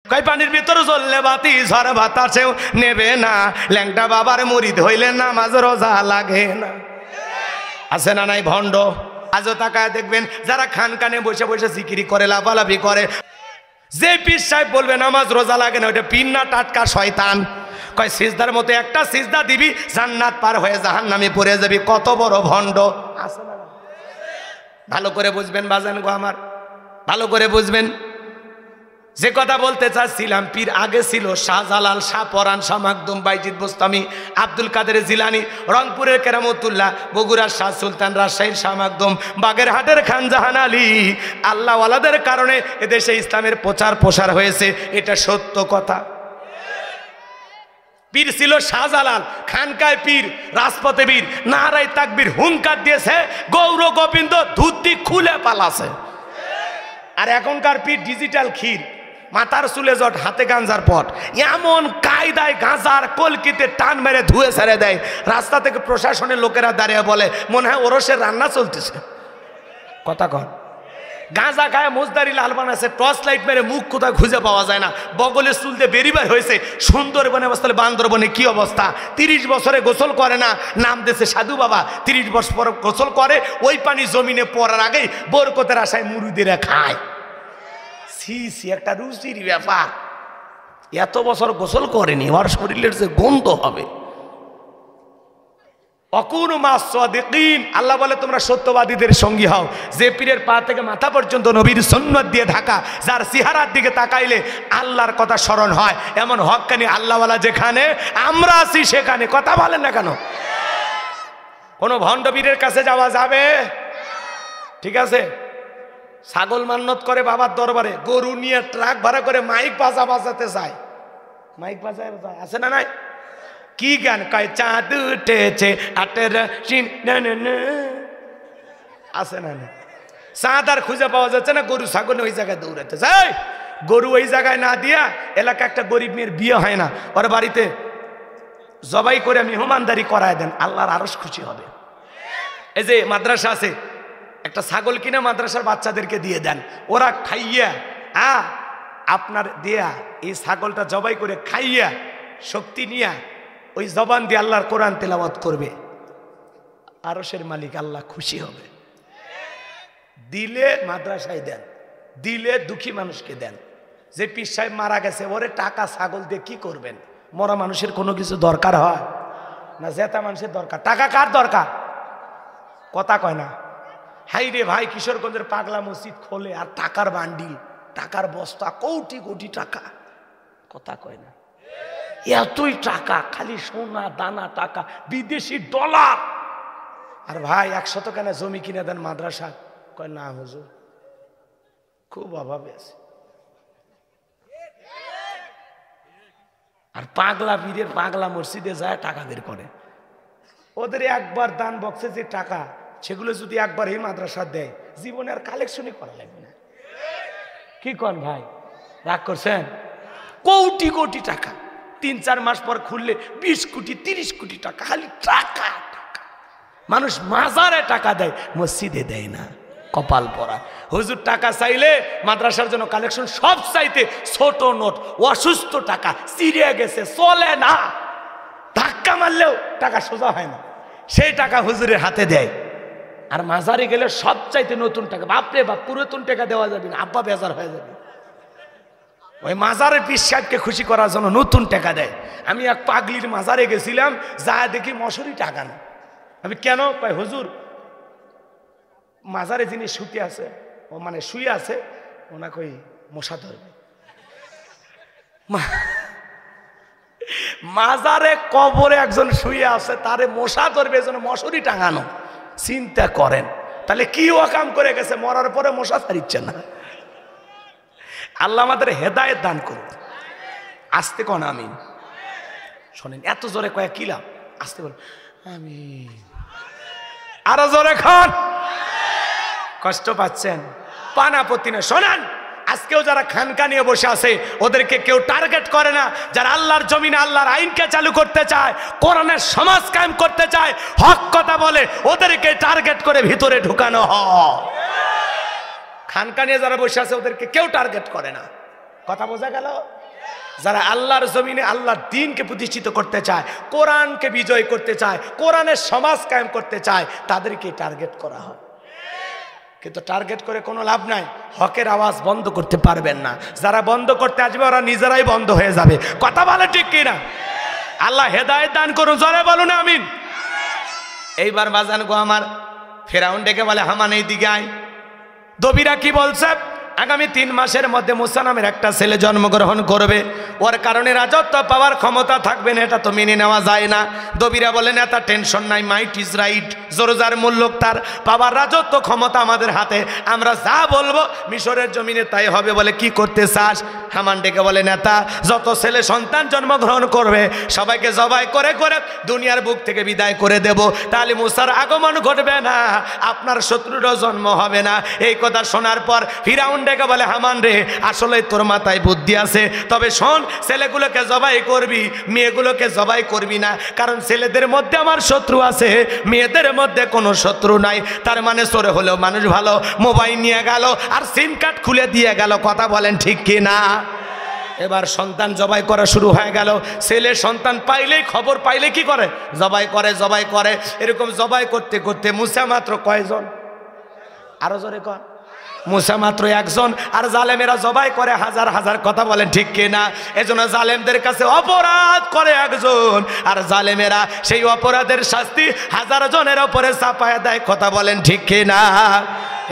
কয় পানির ভিতরে জ্বললে বাতি ঝড় বাতাসেও নেবে না, ল্যাংটা বাবার মুরিদ হইলে নামাজ রোজা লাগে না। আছে না নাই ভণ্ড? আজও তাকায় দেখবেন যারা খানকানে বসে বসে জিকিরি করে, লাফালাফি করে, যে পীর সাহেব বলবে নামাজ রোজা লাগে না, ওটা পীর না টাটকা শয়তান। কয় সিজদার মতো একটা সিজদা দিবি জান্নাত পার হয়ে জাহান্নামে পড়ে যাবি। কত বড় ভণ্ড! আছে না? ভালো করে বুঝবেন বাজান গো আমার, ভালো করে বুঝবেন। যে কথা বলতে চাচ্ছিলাম, পীর আগে ছিল শাহজালাল, শাহ পরান, শাহ মাকদুম, বাইজিদ বোস্তামি, আব্দুল কাদের জিলানি, রংপুরের কেরামতুল্লাহ, বগুড়ার শাহ সুলতান, রাজশাহীর শাহ মাকদুম, বাগেরহাটের খান জাহান আলী। আল্লাহওয়ালাদের কারণে এদেশে ইসলামের প্রচার প্রসার হয়েছে, এটা সত্য কথা। পীর ছিল শাহজালাল, খানকায় পীর, রাজপথে বীর, নারায় তাকবীর হুঙ্কার দিয়েছে, গৌর গোবিন্দ ধুতি খুলে পালাছে। আর এখনকার পীর ডিজিটাল ক্ষীর, মাথার চুলে জট, হাতে গাঞ্জার পট, এমন কায়দায় গাঁজার কলকিতে টান মেরে ধুয়ে ছেড়ে দেয়, রাস্তা থেকে প্রশাসনের লোকেরা দাঁড়িয়ে বলে মনে হয় ওরসের রান্না চলতেছে। কথা কন। গাঁজা খায় মোজদারি লাল বানাচ্ছে, টর্চ লাইট মেরে মুখ কোথায় খুঁজে পাওয়া যায় না, বগলের চুল দিয়ে বেরিবার হয়েছে। সুন্দরবনে অবস্থা, বান্দরবনে কি অবস্থা, 30 বছরে গোসল করে না, নাম দিয়েছে সাধু বাবা। 30 বছর পর গোসল করে, ওই পানি জমিনে পড়ার আগেই বরকতের আশায় মুরুদিরা খায়। সি সি, একটা রুচির ব্যাপার। এত বছর গোসল করেনি, ওর শরীরের যে গন্ধ হবে। অকুনু মাস সাদিকিন, আল্লাহ বলে তোমরা সত্যবাদীদের সঙ্গী হও। যে পীরের পা থেকে মাথা পর্যন্ত নবীর সুন্নাত দিয়ে ঢাকা, যার চেহারার দিকে তাকাইলে আল্লাহর কথা স্মরণ হয়, এমন হক্কানি আল্লাহওয়ালা যেখানে, আমরা আছি সেখানে। কথা বলেন না কেন? কোনো ভণ্ড পীরের কাছে যাওয়া যাবে? ঠিক আছে। ছাগল মান্নত করে বাবার দরবারে, গরু নিয়ে ট্রাক ভাড়া করে মাইক বাজাতে যায়, মাইক বাজায় যায়, আছে না নাই? কি গান কয়? চাঁদ উঠেছে আটের, আছে না না? চাঁদ আর খুঁজে পাওয়া যাচ্ছে না, গরু ছাগল ওই জায়গায় দৌড়াতে যায়। গরু ওই জায়গায় না দিয়া, এলাকা একটা গরিব মেয়ের বিয়ে হয় না, ওর বাড়িতে জবাই করে মেহমানদারি করায় দেন, আল্লাহর আরশ খুশি হবে। এই যে মাদ্রাসা আছে, একটা ছাগল কিনে মাদ্রাসার বাচ্চাদেরকে দিয়ে দেন, ওরা খাইয়া আপনার দিয়া এই ছাগলটা জবাই করে খাইয়া শক্তি নিয়া ওই জবান দিয়ে আল্লাহর কোরআন তেলাওয়াত করবে, আরশের মালিক আল্লাহ খুশি হবে। দিলে মাদ্রাসায় দেন, দিলে দুঃখী মানুষকে দেন। যে পীর সাহেব মারা গেছে, ওরে টাকা ছাগল দিয়ে কি করবেন? মরা মানুষের কোনো কিছু দরকার হয় না, জেতা মানুষের দরকার। টাকা কার দরকার? কথা কয় না। হাই রে ভাই, কিশোরগঞ্জের পাগলা মসজিদ খোলে আর টাকার বান্ডিল, টাকার বস্তা, কোটি কোটি টাকা। কথা কয় না। এতই টাকা, খালি সোনা দানা টাকা, বিদেশি ডলার। আর ভাই 100 কেন জমি কিনে দেন মাদ্রাসা? কয় না হুজুর, খুব অভাবে আছে। আর পাগলা পীরের পাগলা মসজিদে যায় টাকা বের করে। ওদের একবার দান বক্সে যে টাকা, সেগুলো যদি একবার এই মাদ্রাসা দেয়, জীবনে আর কালেকশনই করা লাগবে না। কি কন ভাই, রাগ করছেন? কোটি কোটি টাকা, 3-4 মাস পর খুললে 20 কোটি 30 কোটি টাকা, খালি টাকা টাকা। মানুষ মাজারে টাকা দেয়, মসজিদে দেয় না, কপাল পরা। হুজুর টাকা চাইলে মাদ্রাসার জন্য কালেকশন সব চাইতে ছোট নোট, অসুস্থ টাকা, চিড়ে গেছে, চলে না, ধাক্কা মারলেও টাকা সোজা হয় না, সেই টাকা হুজুরের হাতে দেয়। আর মাজারে গেলে সব চাইতে নতুন টাকা, বাপরে বাপ, পুরাতন টাকা দেওয়া যাবে না, আব্বা বেজার হয়ে যাবে। ওই মাজারের পীর সাহেবকে খুশি করার জন্য নতুন টাকা দেয়। আমি এক পাগলির মাজারে গেছিলাম, যা দেখি মশারি টাকা না। আমি কেন? কয় হুজুর মাজারে যিনি শুতে আছে, ও মানে শুয়ে আছে, ওনা কই মশা ধরবে। মাজারে কবরে একজন শুয়ে আছে, তারে মশা ধরবে, এজন্য মশারি টাঙানো। চিন্তা করেন, তাহলে কি ও কাম করে গেছে, মরার পরে মশা ছাড়িচ্ছে না। আল্লাহ আমাদের হেদায়েত দান করুন। আসতে কোন আমিন। শোনেন, এত জোরে কয়েক কিলাম, আসতে বল আমিন। আরো জোরে খান। কষ্ট পাচ্ছেন? পানাপত্তি না। শোনেন, আজকেও যারা খানকা নিয়ে বসে আছে, ওদেরকে কেউ টার্গেট করে না। যারা আল্লাহর জমিনে আল্লাহর আইনকে চালু করতে চায়, কোরআনের সমাজ কায়েম করতে চায়, হক কথা বলে, ওদেরকে টার্গেট করে ভিতরে ঢুকানো হয়। খানকা নিয়ে যারা বসে আছে, ওদেরকে কেউ টার্গেট করে না। কথা বোঝা গেল? যারা আল্লাহর জমিনে আল্লাহর দ্বীনকে প্রতিষ্ঠিত করতে চায়, কোরআনকে বিজয় করতে চায়, কোরআনের সমাজ কায়েম করতে চায়, তাদেরকে টার্গেট করা হয়। কিন্তু টার্গেট করে কোনো লাভ নাই, হকের আওয়াজ বন্ধ করতে পারবেন না। যারা বন্ধ করতে আসবে ওরা নিজেরাই বন্ধ হয়ে যাবে। কথা বলে ঠিক কিনা? আল্লাহ হেদায়েত দান করুন, জোরে বলুন আমিন। এইবার বাজান গো আমার, ফেরাউন ডেকে বলে হামান এই দিকে আয়। দবিরা কি বলছে? আগামী 3 মাসের মধ্যে মুসা নামের একটা ছেলে জন্মগ্রহণ করবে, ওর কারণে রাজত্ব পাওয়ার ক্ষমতা থাকবে না, এটা তো মেনে নেওয়া যায় না। দবিরা বলেন এত টেনশন নাই, মাইট ইজ রাইট, জোরজার মূল্যক তার পাওয়ার রাজত্ব ক্ষমতা আমাদের হাতে, আমরা যা বলবো মিশরের জমিনে তাই হবে। বলে কি করতে চাস? হামান ডেকে বলে নেতা, যত ছেলে সন্তান জন্মগ্রহণ করবে সবাইকে জবাই করে করে দুনিয়ার বুক থেকে বিদায় করে দেব, তাহলে মুসার আগমন ঘটবে না, আপনার শত্রুরও জন্ম হবে না। এই কথা শোনার পর ফিরাউন ডেকে বলে হামান রে, আসলে তোর মাথায় বুদ্ধি আছে, তবে শোন, ছেলেগুলোকে জবাই করবি, মেয়েগুলোকে জবাই করবি না, কারণ ছেলেদের মধ্যে আমার শত্রু আছে, মেয়েদের মধ্যে কোনো শত্রু নাই। তার মানে সরে হলেও মানুষ ভালো, মোবাইল নিয়ে গেল আর সিম কার্ড খুলে দিয়ে গেল। কথা বলেন ঠিক কি না? এবার সন্তান জবাই করা শুরু হয়ে গেল। ছেলে সন্তান পাইলেই, খবর পাইলে কি করে? জবাই করে, জবাই করে। এরকম জবাই করতে করতে মুসা মাত্র কয়জন? আরো জোরে কর। মুসা মাত্র একজন, আর জালেমেরা জবাই করে হাজার হাজার। কথা বলেন ঠিক কিনা? এজন্য জালেমদের কাছে অপরাধ করে একজন, আর জালেমেরা সেই অপরাধের শাস্তি হাজার জনের উপরে চাপায় দেয়। কথা বলেন ঠিক কিনা?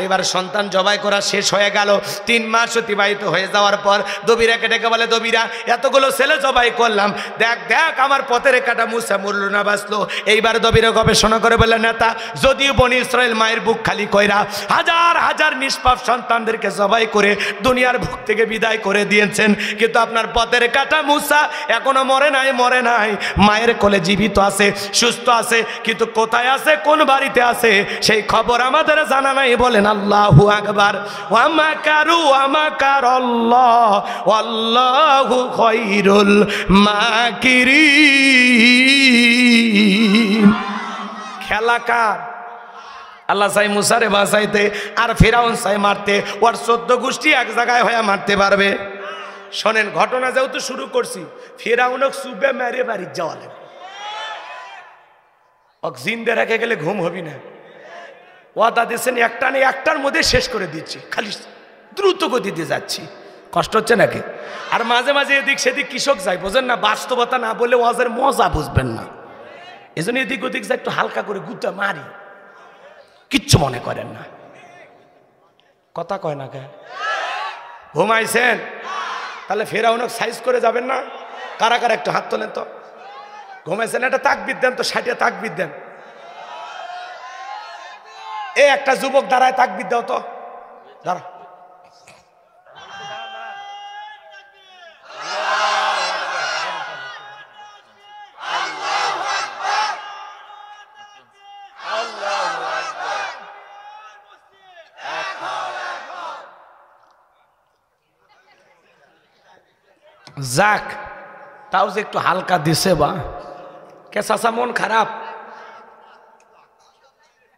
এবার সন্তান জবাই করা শেষ হয়ে গেল। 3 মাস অতিবাহিত হয়ে যাওয়ার পর দবিরাকে ডেকে বলে, দবিরা এতগুলো ছেলে জবাই করলাম, দেখ দেখ আমার পথের কাটা মুসা মরল না বাঁচলো। এইবার দবিরা গবেষণা করে বলে, নেতা, যদিও বনি ইসরায়েল মায়ের বুক খালি কইরা হাজার হাজার নিষ্পাপ সন্তানদেরকে জবাই করে দুনিয়ার বুক থেকে বিদায় করে দিয়েছেন, কিন্তু আপনার পথের কাটা মুসা এখনো মরে নাই, মরে নাই, মায়ের কোলে জীবিত আছে, সুস্থ আছে, কিন্তু কোথায় আছে, কোন বাড়িতে আছে সেই খবর আমাদের জানা নাই। বলেন আল্লাহু আকবার। ওয়া মাকারু ওয়া মাকারাল্লাহ ওয়াল্লাহু খায়রুল মাকিরিন। খেলা কার? আল্লাহ চাই মুসারে বাঁচাইতে, আর ফিরাউন চাই মারতে। ওর 14 গোষ্ঠী এক জায়গায় হয়ে মারতে পারবে। শোনেন, ঘটনা যেহেতু শুরু করছি, ফিরাউনক সুবে মেরে বাড়ি যাওয়া লাগবে। জিন্দে রেখে গেলে ঘুম হবি না। ওয়াদা দিয়েছেন একটা নেই, একটার মধ্যে শেষ করে দিচ্ছি, খালি দ্রুত গতিতে যাচ্ছি। কষ্ট হচ্ছে নাকি? আর মাঝে মাঝে এদিক সেদিক কৃষক যায়, বোঝেন না, বাস্তবতা না বললে ওয়াজের মজা বুঝবেন না। এই জন্য এদিক ওদিক যায় একটু হালকা করে গুতা মারি, কিচ্ছু মনে করেন না। কথা কয় না কে? ঘুমাইছেন? তাহলে ফেরাউনক সাইজ করে যাবেন না? কারা কারা একটু হাত তোলেন তো। ঘুমাইছেন? একটা তাকবীর দেন তো, 60 তাকবীর দেন। এই একটা যুবক দাঁড়ায়, তাকবীর দাও তো, দাঁড়া। যাক, তাও যে একটু হালকা দিছে। বা কে চাচা মন খারাপ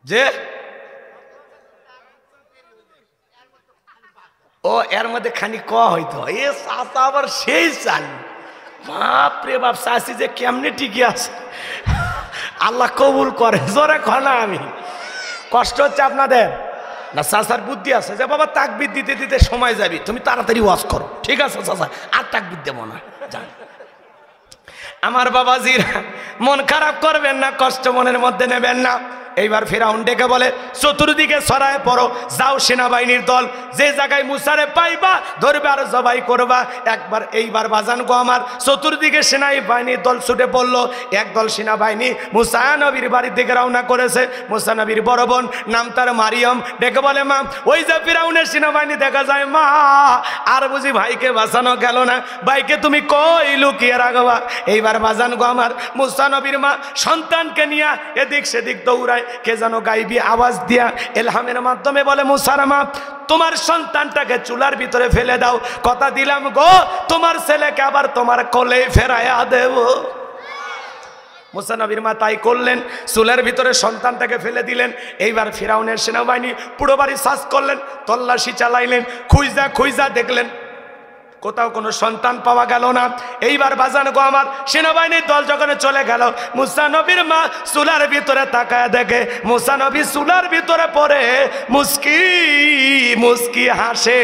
যে? ও এর মধ্যে খানি ক হইতো, এ চাচা আবার সেই চাল। বাপ রে বাপ, চাষি যে কেমনে টিকে আছে, আল্লাহ কবুল করে। জোরে খনা আমি, কষ্ট হচ্ছে আপনাদের না? চাচার বুদ্ধি আছে যে বাবা তাকবীর দিতে দিতে সময় যাবি, তুমি তাড়াতাড়ি ওয়াজ করো, ঠিক আছে চাচা, আর তাকবীর দেবো না। আমার বাবাজির মন খারাপ করবেন না, কষ্ট মনের মধ্যে নেবেন না। এইবার ফিরাউন ডেকে বলে, চতুর্দিকে ছড়ায় পড়ো, যাও সেনাবাহিনীর দল, যে জায়গায় মুসারে পাইবা ধরবে আর জবাই করবা একবার। এইবার বাজান গো আমার, চতুর্দিকে সেনাবাহিনীর দল ছুটে পড়লো। একদল সেনাবাহিনী মুসা নবীর বাড়ির দিকে রওনা করেছে। মুসা নবীর বড় বোন, নাম তার মারিয়ম, ডেকে বলে, মা ওই যে ফিরাউনের সেনাবাহিনী দেখা যায়, মা আর বুঝি ভাইকে বাঁচানো গেল না, ভাইকে তুমি কই লুকিয়ে রাখবা। এইবার বাজান গো আমার, মুসা নবীর মা সন্তানকে নিয়ে এদিক সেদিক দৌড়ায়। কে যেন গাইবি আওয়াজ দিয়া এলহামের মাধ্যমে বলে, মুসার মা তোমার সন্তানটাকে চুলার ভিতরে ফেলে দাও, কথা দিলাম গো তোমার ছেলেকে আবার তোমার কোলে ফেরাইয়া দেব। মুসা নবীর মা তাই করলেন, চুলার ভিতরে সন্তানটাকে ফেলে দিলেন। এইবার ফিরাউনের সেনাবাহিনী পুরো বাড়ি সার্চ করলেন, তল্লাশি চালাইলেন, খুঁজা খুঁজা দেখলেন কোথাও কোনো সন্তান পাওয়া গেল না। এইবার বাজান গো আমার, সেনাবাহিনীর দল যখন চলে গেল, মুসা নবীর মা চুলার ভিতরে তাকায় দেখে মুসা নবী চুলার ভিতরে পড়ে মুস্কি মুস্কি হাসে।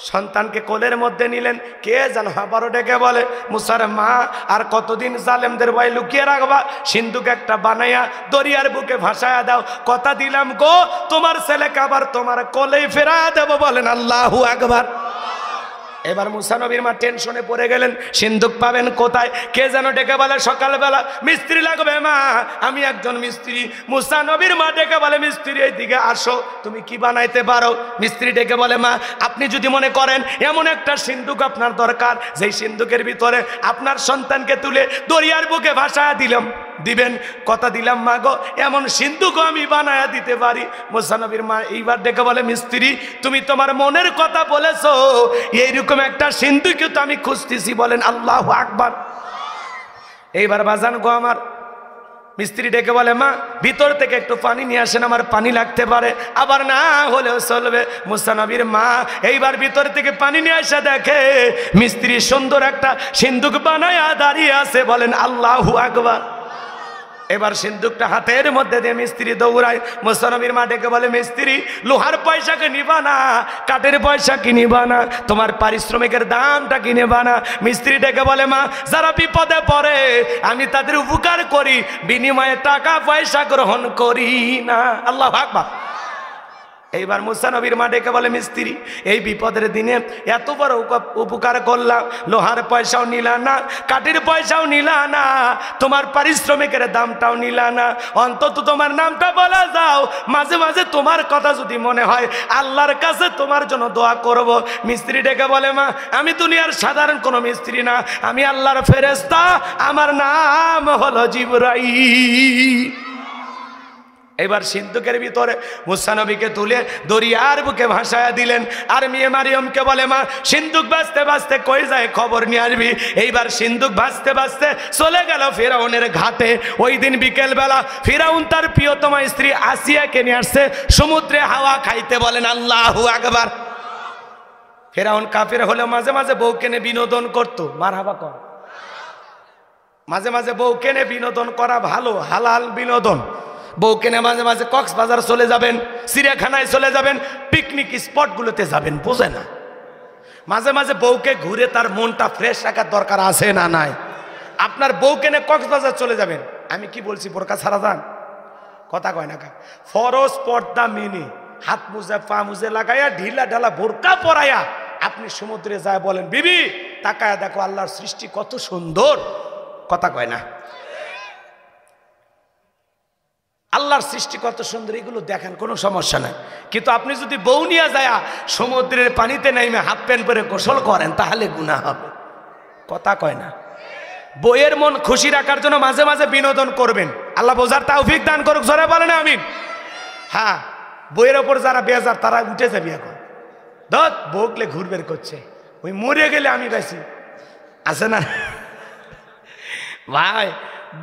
সন্তানকে কোলের মধ্যে নিলেন, কে যেন আবারও ডেকে বলে, মুসার মা আর কতদিন জালেমদের ভয় লুকিয়ে রাখবা, সিন্ধুক একটা বানাইয়া দরিয়ার বুকে ভাসায়া দাও, কথা দিলাম গো তোমার ছেলেকে আবার তোমার কোলেই ফেরা দেব। বলেন আল্লাহু আকবার। এবার মুসা নবীর মা টেনশনে পড়ে গেলেন, সিন্ধুক পাবেন কোথায়? কে যেন ডেকে বলে সকালবেলা, মিস্ত্রি লাগবে মা, আমি একজন মিস্ত্রি। মুসা নবীর মা ডেকে বলে, মিস্ত্রি এইদিকে আসো, তুমি কি বানাইতে পারো? মিস্ত্রি ডেকে বলে, মা আপনি যদি মনে করেন এমন একটা সিন্ধুক আপনার দরকার, যেই সিন্ধুকের ভিতরে আপনার সন্তানকে তুলে দরিয়ার বুকে ভাসায়া দিবেন, কথা দিলাম মা গো, এমন সিন্ধুকও আমি বানায়া দিতে পারি। মুসা নবীর মা এইবার ডেকে বলে, মিস্ত্রি তুমি তোমার মনের কথা বলেছো, এইরকম একটা সিন্ধুকও তো আমি খুঁজতেছি। বলেন আল্লাহু আকবার। এইবার বাজান গো আমার, মিস্ত্রি ডেকে বলে, মা ভিতর থেকে একটু পানি নিয়ে আসেন, আমার পানি লাগতে পারে, আবার না হলেও চলবে। মুসা নবীর মা এইবার ভিতর থেকে পানি নিয়ে আসে, দেখে মিস্ত্রি সুন্দর একটা সিন্ধুক বানায়া দাঁড়িয়ে আছে। বলেন আল্লাহু আকবার। এবার সিন্ধুকটা হাতের মধ্যে দিয়ে মিস্ত্রি দৌড়ায়। মুসা নবীর মা ডেকে বলে, মিস্ত্রি লোহার পয়সা কি নিবা না, কাঠের পয়সা কি নিবা না, তোমার পারিশ্রমিকের দামটা কি নেবা না? মিস্ত্রি ডেকে বলে, মা যারা বিপদে পড়ে আমি তাদের উপকার করি, বিনিময়ে টাকা পয়সা গ্রহণ করি না। আল্লাহু আকবার। এইবার মুসা নবীর মা ডেকে বলে, মিস্ত্রি এই বিপদের দিনে এত বড় উপকার করলাম, লোহার পয়সাও নিলা না, কাঠের পয়সাও নিলা না, তোমার পারিশ্রমিকের দামটাও নিলা না, অন্তত তোমার নামটা বলে যাও, মাঝে মাঝে তোমার কথা যদি মনে হয় আল্লাহর কাছে তোমার জন্য দোয়া করব। মিস্ত্রি ডেকে বলে, মা আমি দুনিয়ার সাধারণ কোনো মিস্ত্রি না, আমি আল্লাহর ফেরেশতা, আমার নাম হলো জিবরাইল। এবার সিন্ধুকের ভিতরে মুসা নবীকে তুলে দরিয়ার বুকে ভাসায়া দিলেন। আর মেয়ে মারিয়মকে বলে, মা সিন্ধুক ভাসতে ভাসতে কই যায় খবর নিয়ে আসবি। এইবার সিন্ধুক ভাসতে ভাসতে চলে গেল ফিরাউনের ঘাটে। ওই দিন বিকেল বেলা ফিরাউন তার প্রিয়তমা স্ত্রী আসিয়াকে নিয়ে আসছে সমুদ্রে হাওয়া খাইতে। বলেন আল্লাহু আকবার। ফিরাউন কাফির হলেও মাঝে মাঝে বউ কেনে বিনোদন করতো। মারহাবা কর। মাঝে মাঝে বউ কেনে বিনোদন করা ভালো, হালাল বিনোদন। বউ কেনে মাঝে মাঝে কক্সবাজার চলে যাবেন, চিড়িয়াখানায় চলে যাবেন, পিকনিক স্পটগুলোতে যাবেন, বোঝে না? মাঝে মাঝে বউকে ঘুরে তার মনটা ফ্রেশ রাখার দরকার আছে না নাই? আপনার বউ কেনে কক্সবাজার চলে যাবেন, আমি কি বলছি বোরকা ছাড়া যান, কথা কয় না কা? ফরজ পর্দা মেনে হাত মুজে পা মুজে লাগাইয়া ঢিলা ঢালা বোরকা পরাইয়া আপনি সমুদ্রে যায় বলেন, বিবি তাকায়া দেখো আল্লাহর সৃষ্টি কত সুন্দর, কথা কয় না? আল্লাহর সৃষ্টি কত সুন্দর, এগুলো দেখেন, কোনো সমস্যা নাই। কিন্তু আপনি যদি বউ নিয়ে যায় সমুদ্রের পানিতে নাইমে হাফ প্যান্ট পরে গোসল করেন, তাহলে গুনাহ হবে, কথা কয় না? বউয়ের মন খুশি রাখার জন্য মাঝে মাঝে বিনোদন করবেন। আল্লাহ বোঝার তৌফিক দান করুক, জোরে বলেন আমিন। হ্যাঁ, বউয়ের ওপর যারা বেজার তারা উঠে যাবে এখন, ধত বউকলে ঘুর বের করছে, ওই মরে গেলে আমি বেশি আছে না ভাই।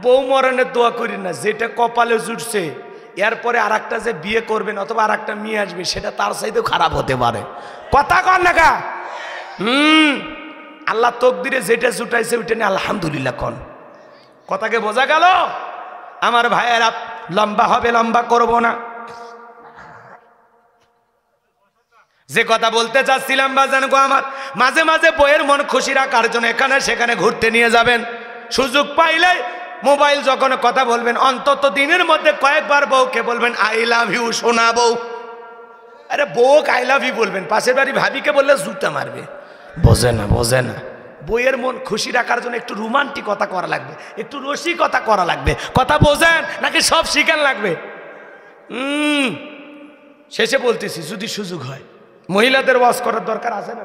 বউ মরণের দোয়া করি না, যেটা কপালে জুটছে এরপরে আর একটা যে বিয়ে করবেন অথবা আর একটা মেয়ে আসবে সেটা তার চাইতেও খারাপ হতে পারে, কথা কন না কা? আল্লাহ তকদিরে যেটা জুটাইছে ওইটা নিয়ে আলহামদুলিল্লাহ কন, কথাকে বোঝা গেল? আমার ভাইয়েরা লম্বা হবে, লম্বা করব না। যে কথা বলতে চাচ্ছিলাম বাজান গো আমার, মাঝে মাঝে বইয়ের মন খুশি রাখার জন্য এখানে সেখানে ঘুরতে নিয়ে যাবেন। সুযোগ পাইলে মোবাইল যখন কথা বলবেন অন্তত দিনের মধ্যে কয়েকবার বউকে বলবেন আই লাভ ইউ সোনা বউ। আরে বউক আই লাভ ইউ বলবেন, পাশের বাড়ি ভাবিকে বললে জুতা মারবে, বোঝে না, বোঝে না। বইয়ের মন খুশি রাখার জন্য একটু রোমান্টিকতা করা লাগবে, একটু রসিকতা করা লাগবে, কথা বোঝেন নাকি সব শিখান লাগবে? শেষে বলতেছি, যদি সুযোগ হয় মহিলাদের ওয়াজ করার দরকার আছে না?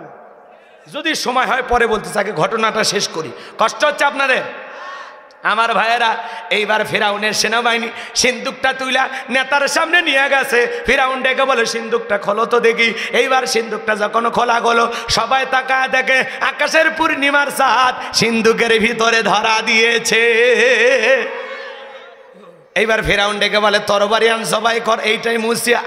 যদি সময় হয় পরে বলতেছি, আগে ঘটনাটা শেষ করি। কষ্ট হচ্ছে আপনাদের? আমার ভাইয়েরা, এইবার ফিরাউনের সেনাবাহিনী সিন্দুকটা তুইলা নেতার সামনে নিয়ে গেছে। ফিরাউন ডেকে বলে, সিন্দুকটা খোলো তো দেখি। এইবার সিন্দুকটা যখন খোলা গেল, সবাই তাকায় দেখে আকাশের পূর্ণিমার চাঁদ সিন্দুকের ভিতরে ধরা দিয়েছে। এইবার ফিরাউন ডেকে বলে, তরবারি আন, সবাই কর, এইটাই মুসিয়া।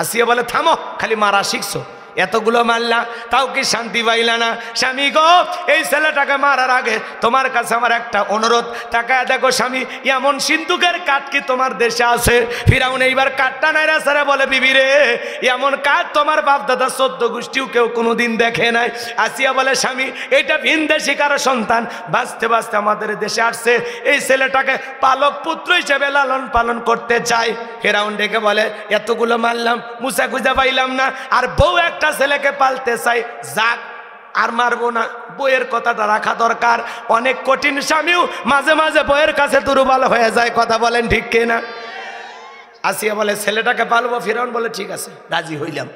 আসিয়া বলে, থামো, খালি মারা শিখছো, এতগুলো মারলা, তাও কি শান্তি পাইলা না? স্বামী গো, এই ছেলেটাকে মারার আগে তোমার কাছে আমার একটা অনুরোধ, তাকায় দেখো স্বামী, এমন সিন্ধুকের কাঠ কি তোমার দেশে আছে? ফিরাউন এইবার কাঠটা নাইরা সারা বলে, বিবি রে, এমন কাঠ তোমার বাপ দাদা 14 গোষ্ঠীও কেউ কোনোদিন দেখে নাই। আসিয়া বলে, স্বামী, এটা ভিনদেশী কারো সন্তান, বাঁচতে বাঁচতে আমাদের দেশে আসছে, এই ছেলেটাকে পালক পুত্র হিসেবে লালন পালন করতে চাই। ফিরাউন ডেকে বলে, এতগুলো মারলাম, মুসা খুঁজে পাইলাম না, আর বউ একটা ছেলেকে পালতে চাই, যাক আর মারবো না। বইয়ের কথাটা রাখা দরকার। অনেক কঠিন স্বামীও মাঝে মাঝে বইয়ের কাছে দুর্বল হয়ে যায়, কথা বলেন ঠিক কিনা? আসিয়া বলে, ছেলেটাকে পালবো। ফিরাউন বলে, ঠিক আছে, রাজি হইলাম।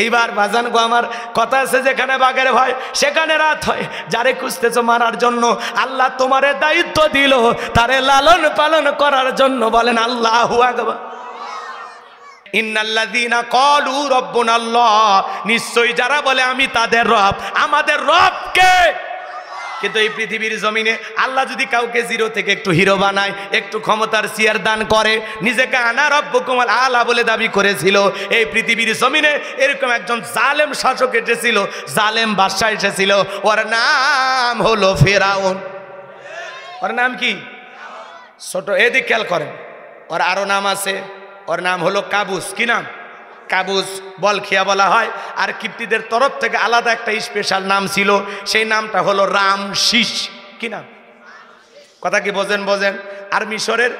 এইবার বাজান গো আমার, কথা আছে যেখানে বাঘের ভয় সেখানে রাত হয়। যারে খুঁজতেছো মারার জন্য, আল্লাহ তোমারে দায়িত্ব দিল তারে লালন পালন করার জন্য। বলেন আল্লাহু আকবার। ইন্নাল্লাযীনা ক্বালু রাব্বুনাল্লাহ, নিশ্চয়ই যারা বলে আমি তাদের রব, আমাদের রব কে? কিন্তু এই পৃথিবীর জমিনে আল্লাহ যদি কাউকে জিরো থেকে একটু হিরো বানায়, একটু ক্ষমতার চেয়ার দান করে, নিজেকে আনা রব্বুকুমুল আলা বলে দাবি করেছিল, এই পৃথিবীর জমিনে এরকম একজন জালেম শাসক এসেছিল, জালেম বাদশা এসেছিল, ওর নাম হলো ফিরাউন। ওর নাম কি? ছোট, এদিক খেয়াল করেন, ওর আরো নাম আছে, ওর নাম হলো কাবুস। কি নাম? কাবুস, বলখিয়া বলা হয়। আর কিপ্তিদের তরফ থেকে আলাদা একটা স্পেশাল নাম ছিল, সেই নামটা হলো রামশিস। কি নাম? কথা কি বোঝেন? বোঝেন। আর মিশরের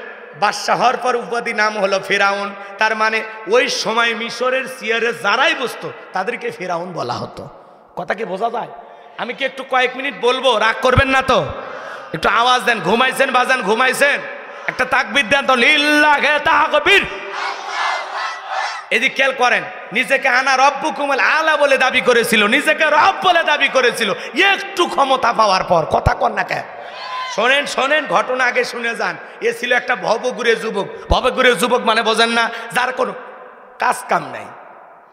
বাদশাহ হওয়ার পর উপাধি নাম হলো ফিরাউন। তার মানে ওই সময় মিশরের চেয়ারে যারাই বসতো তাদেরকে ফিরাউন বলা হতো। কথা কি বোঝা যায়? আমি কি একটু কয়েক মিনিট বলবো, রাগ করবেন না তো? একটু আওয়াজ দেন। ঘুমাইছেন বাজান? ঘুমাইছেন? একটা তাকবীর দেন তো, লিল্লাহি তাকবীর। এদিকে খেয়াল করেন, নিজেকে আনা রব্বুকুমুল আলা বলে দাবি করেছিল, নিজেকে রব বলে দাবি করেছিল, একটু ক্ষমতা পাওয়ার পর। কথা কন না কেন? শোনেন শোনেন, ঘটনা আগে শুনে যান। এ ছিল একটা ভবঘুরে যুবক। ভবঘুরে যুবক মানে বোঝেন না? যার কোনো কাজ কাম নাই,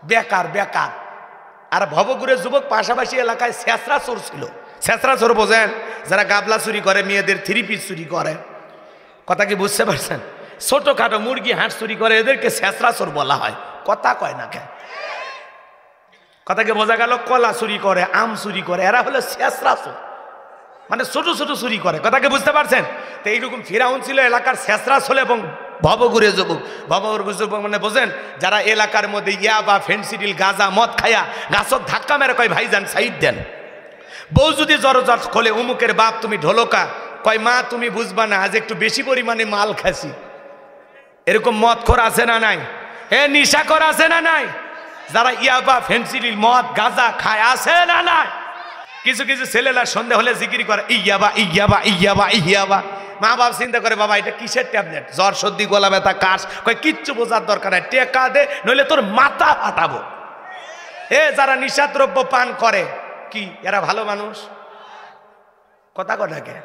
বেকার বেকার। আর ভবঘুরে যুবক পাশাপাশি এলাকায় ছেঁচড়া চোর ছিল। ছেঁচড়া চোর বোঝেন? যারা গাবলা চুরি করে, মেয়েদের 3 পিস চুরি করে। কথা কি বুঝতে পারছেন? ছোটখাটো মুরগি হাঁস চুরি করে, এদেরকে ছেঁচড়া চোর বলা হয়। কথা কয় না কেন? কথাকে বোঝা গেল? কলা চুরি করে, আম চুরি করে, এরা হলো ছেঁচড়া চোর, মানে ছোট ছোট চুরি করে। কথাকে বুঝতে পারছেন? তো এইরকম ফিরাউন ছিল এলাকার ছেঁচড়া ছিল এবং ভবঘুরে যুবক। ভবঘুরে যুবক মানে বোঝেন? যারা এলাকার মধ্যে ইয়াবা, ফেন্সিডিল, গাঁজা, মদ খায়া গাছত ধাক্কা মেরে কয়, ভাইজান সাইড দেন। বউ যদি জরজর খোলে, উমুকের বাপ তুমি ঢোলকা, কয় মা তুমি বুঝবা না, আজ একটু বেশি পরিমাণে মাল খাসি। এরকম মদ খোর আছে না নাই? নিশা কর আছে না নাই? যারা ইয়াবা, ফেন্সিডিল, মদ, গাঁজা খায় আছে না নাই? কিছু কিছু ছেলেরা সন্ধ্যা হলে জিকির করে, ইয়াবা ইয়াবা ইয়াবা ইয়াবা। মা বাপ চিন্তা করে, বাবা এটা কিসের ট্যাবলেট? জ্বর, সর্দি, গলা ব্যথা, কাশ। কয় কিচ্ছু বোঝার দরকার নাই, টেকা দে, নইলে তোর মাথা ফাটাবো। যারা নিশাদ্রব্য পান করে, কি এরা ভালো মানুষ? কথা কটাকে?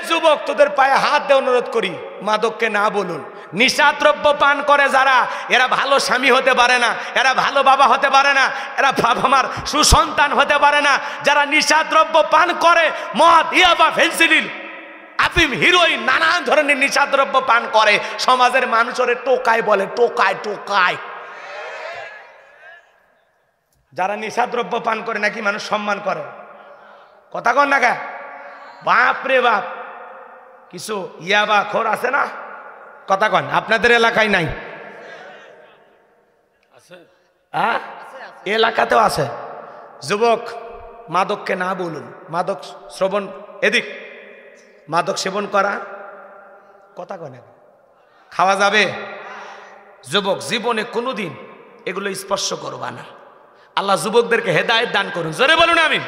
যুবক, তোদের পায়ে হাত দিয়ে অনুরোধ করি, মাদককে না বলুন। নিশাদ্রব্য পান করে যারা, এরা ভালো স্বামী হতে পারে না, এরা ভালো বাবা হতে পারে না, এরা বাবা মার সুসন্তান হতে পারে না। যারা নিশাদ্রব্য পান করে, মদ, ইয়াবা, ফেন্সিডিল, আফিম, হিরোইন, নানান ধরনের নিশাদ্রব্য পান করে, সমাজের মানুষের টোকায় বলে, টোকায় টোকায়। যারা নিশাদ্রব্য পান করে নাকি মানুষ সম্মান করে। কথা কন না কে? বাপ রে বাপ, কিছু ইয়াবা খোর আছে না? কথা কন, আপনাদের এলাকায় নাই? এলাকাতেও আছে। যুবক, মাদককে না বলুন। মাদক শ্রবণ, এদিক, মাদক সেবন করা, কথা কন, খাওয়া যাবে? যুবক, জীবনে কোনোদিন এগুলো স্পর্শ করবা না। আল্লাহ যুবকদেরকে হেদায়েত দান করুন। জোরে বলুন আমিন।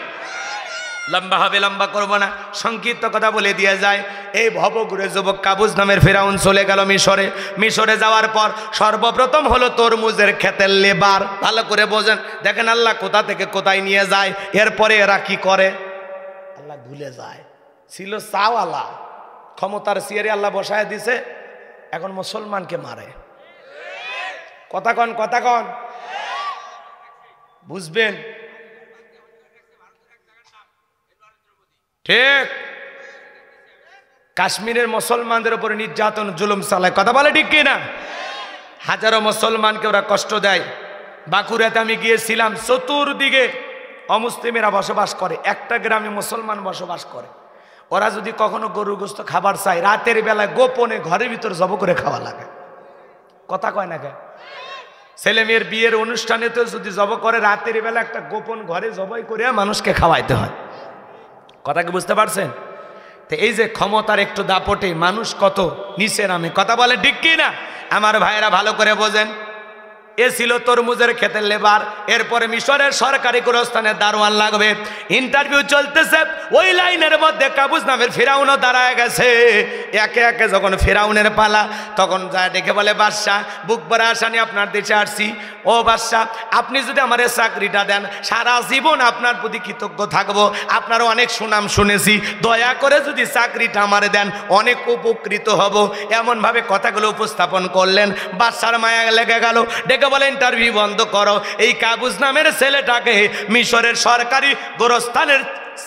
লম্বা হবে, লম্বা করবো না, সংক্ষিপ্ত কথা বলে দিয়ে যায়। এই ভবঘুরে যুবক কাবুস নামের ফিরাউন চলে গেল মিশরে। মিশরে যাওয়ার পর সর্বপ্রথম হলো তরমুজের ক্ষেতের লেবার। ভালো করে বোঝেন, দেখেন আল্লাহ কোথা থেকে কোথায় নিয়ে যায়। এরপরে এরা কি করে? আল্লাহ ভুলে যায়। ছিল চাওয়ালা, ক্ষমতার চেয়ারে আল্লাহ বসায় দিছে, এখন মুসলমানকে মারে। কথা কন, কথা কন, বুঝবেন? ঠিক। কাশ্মীরের মুসলমানদের উপরে নির্যাতন, জুলুম চালায়। কথা বলে ঠিক কিনা? হাজারো মুসলমানকে ওরা কষ্ট দেয়। বাঁকুড়াতে আমি গিয়েছিলাম, চতুর্দিকে অমুসলিমেরা বসবাস করে, একটা গ্রামে মুসলমান বসবাস করে। ওরা যদি কখনো গরুর গোশত খাবার চায়, রাতের বেলায় গোপনে ঘরের ভিতর জব করে খাওয়া লাগে। কথা কয় না কে? ছেলে মেয়ের বিয়ের অনুষ্ঠানে তো যদি জব করে, রাতের বেলা একটা গোপন ঘরে জবাই করে মানুষকে খাওয়াইতে হয়। কথা কি বুঝতে পারছেন? তো এই যে ক্ষমতার একটু দাপটে মানুষ কত নিচে নামে। কথা বলে ঠিক কি না? আমার ভাইয়েরা ভালো করে বোঝেন। এ ছিল তরমুজের ক্ষেতের লেবার, এরপরে মিশরের সরকারি গোরস্থানে দারোয়ান লাগবে। ইন্টারভিউ চলতেছে, ওই লাইনের মধ্যে কাবুস নামের ফিরাউনও দাঁড়ায় গেছে। একে একে যখন ফিরাউনের পালা, তখন যায় ডেকে বলে, বাদশাহ বুক ভরা আশা নিয়ে আপনার দেশে আসছি। ও বাদশাহ, আপনি যদি আমার এই চাকরিটা দেন, সারা জীবন আপনার প্রতি কৃতজ্ঞ থাকবো। আপনারও অনেক সুনাম শুনেছি, দয়া করে যদি চাকরিটা আমার দেন, অনেক উপকৃত হব। এমনভাবে কথাগুলো উপস্থাপন করলেন। বাদশার মায়া লেগে গেল, ডেকে বলে, ইন্টারভিউ বন্ধ করো। এই কাবুস নামের ছেলেটাকে মিশরের সরকারি গোরস্থানের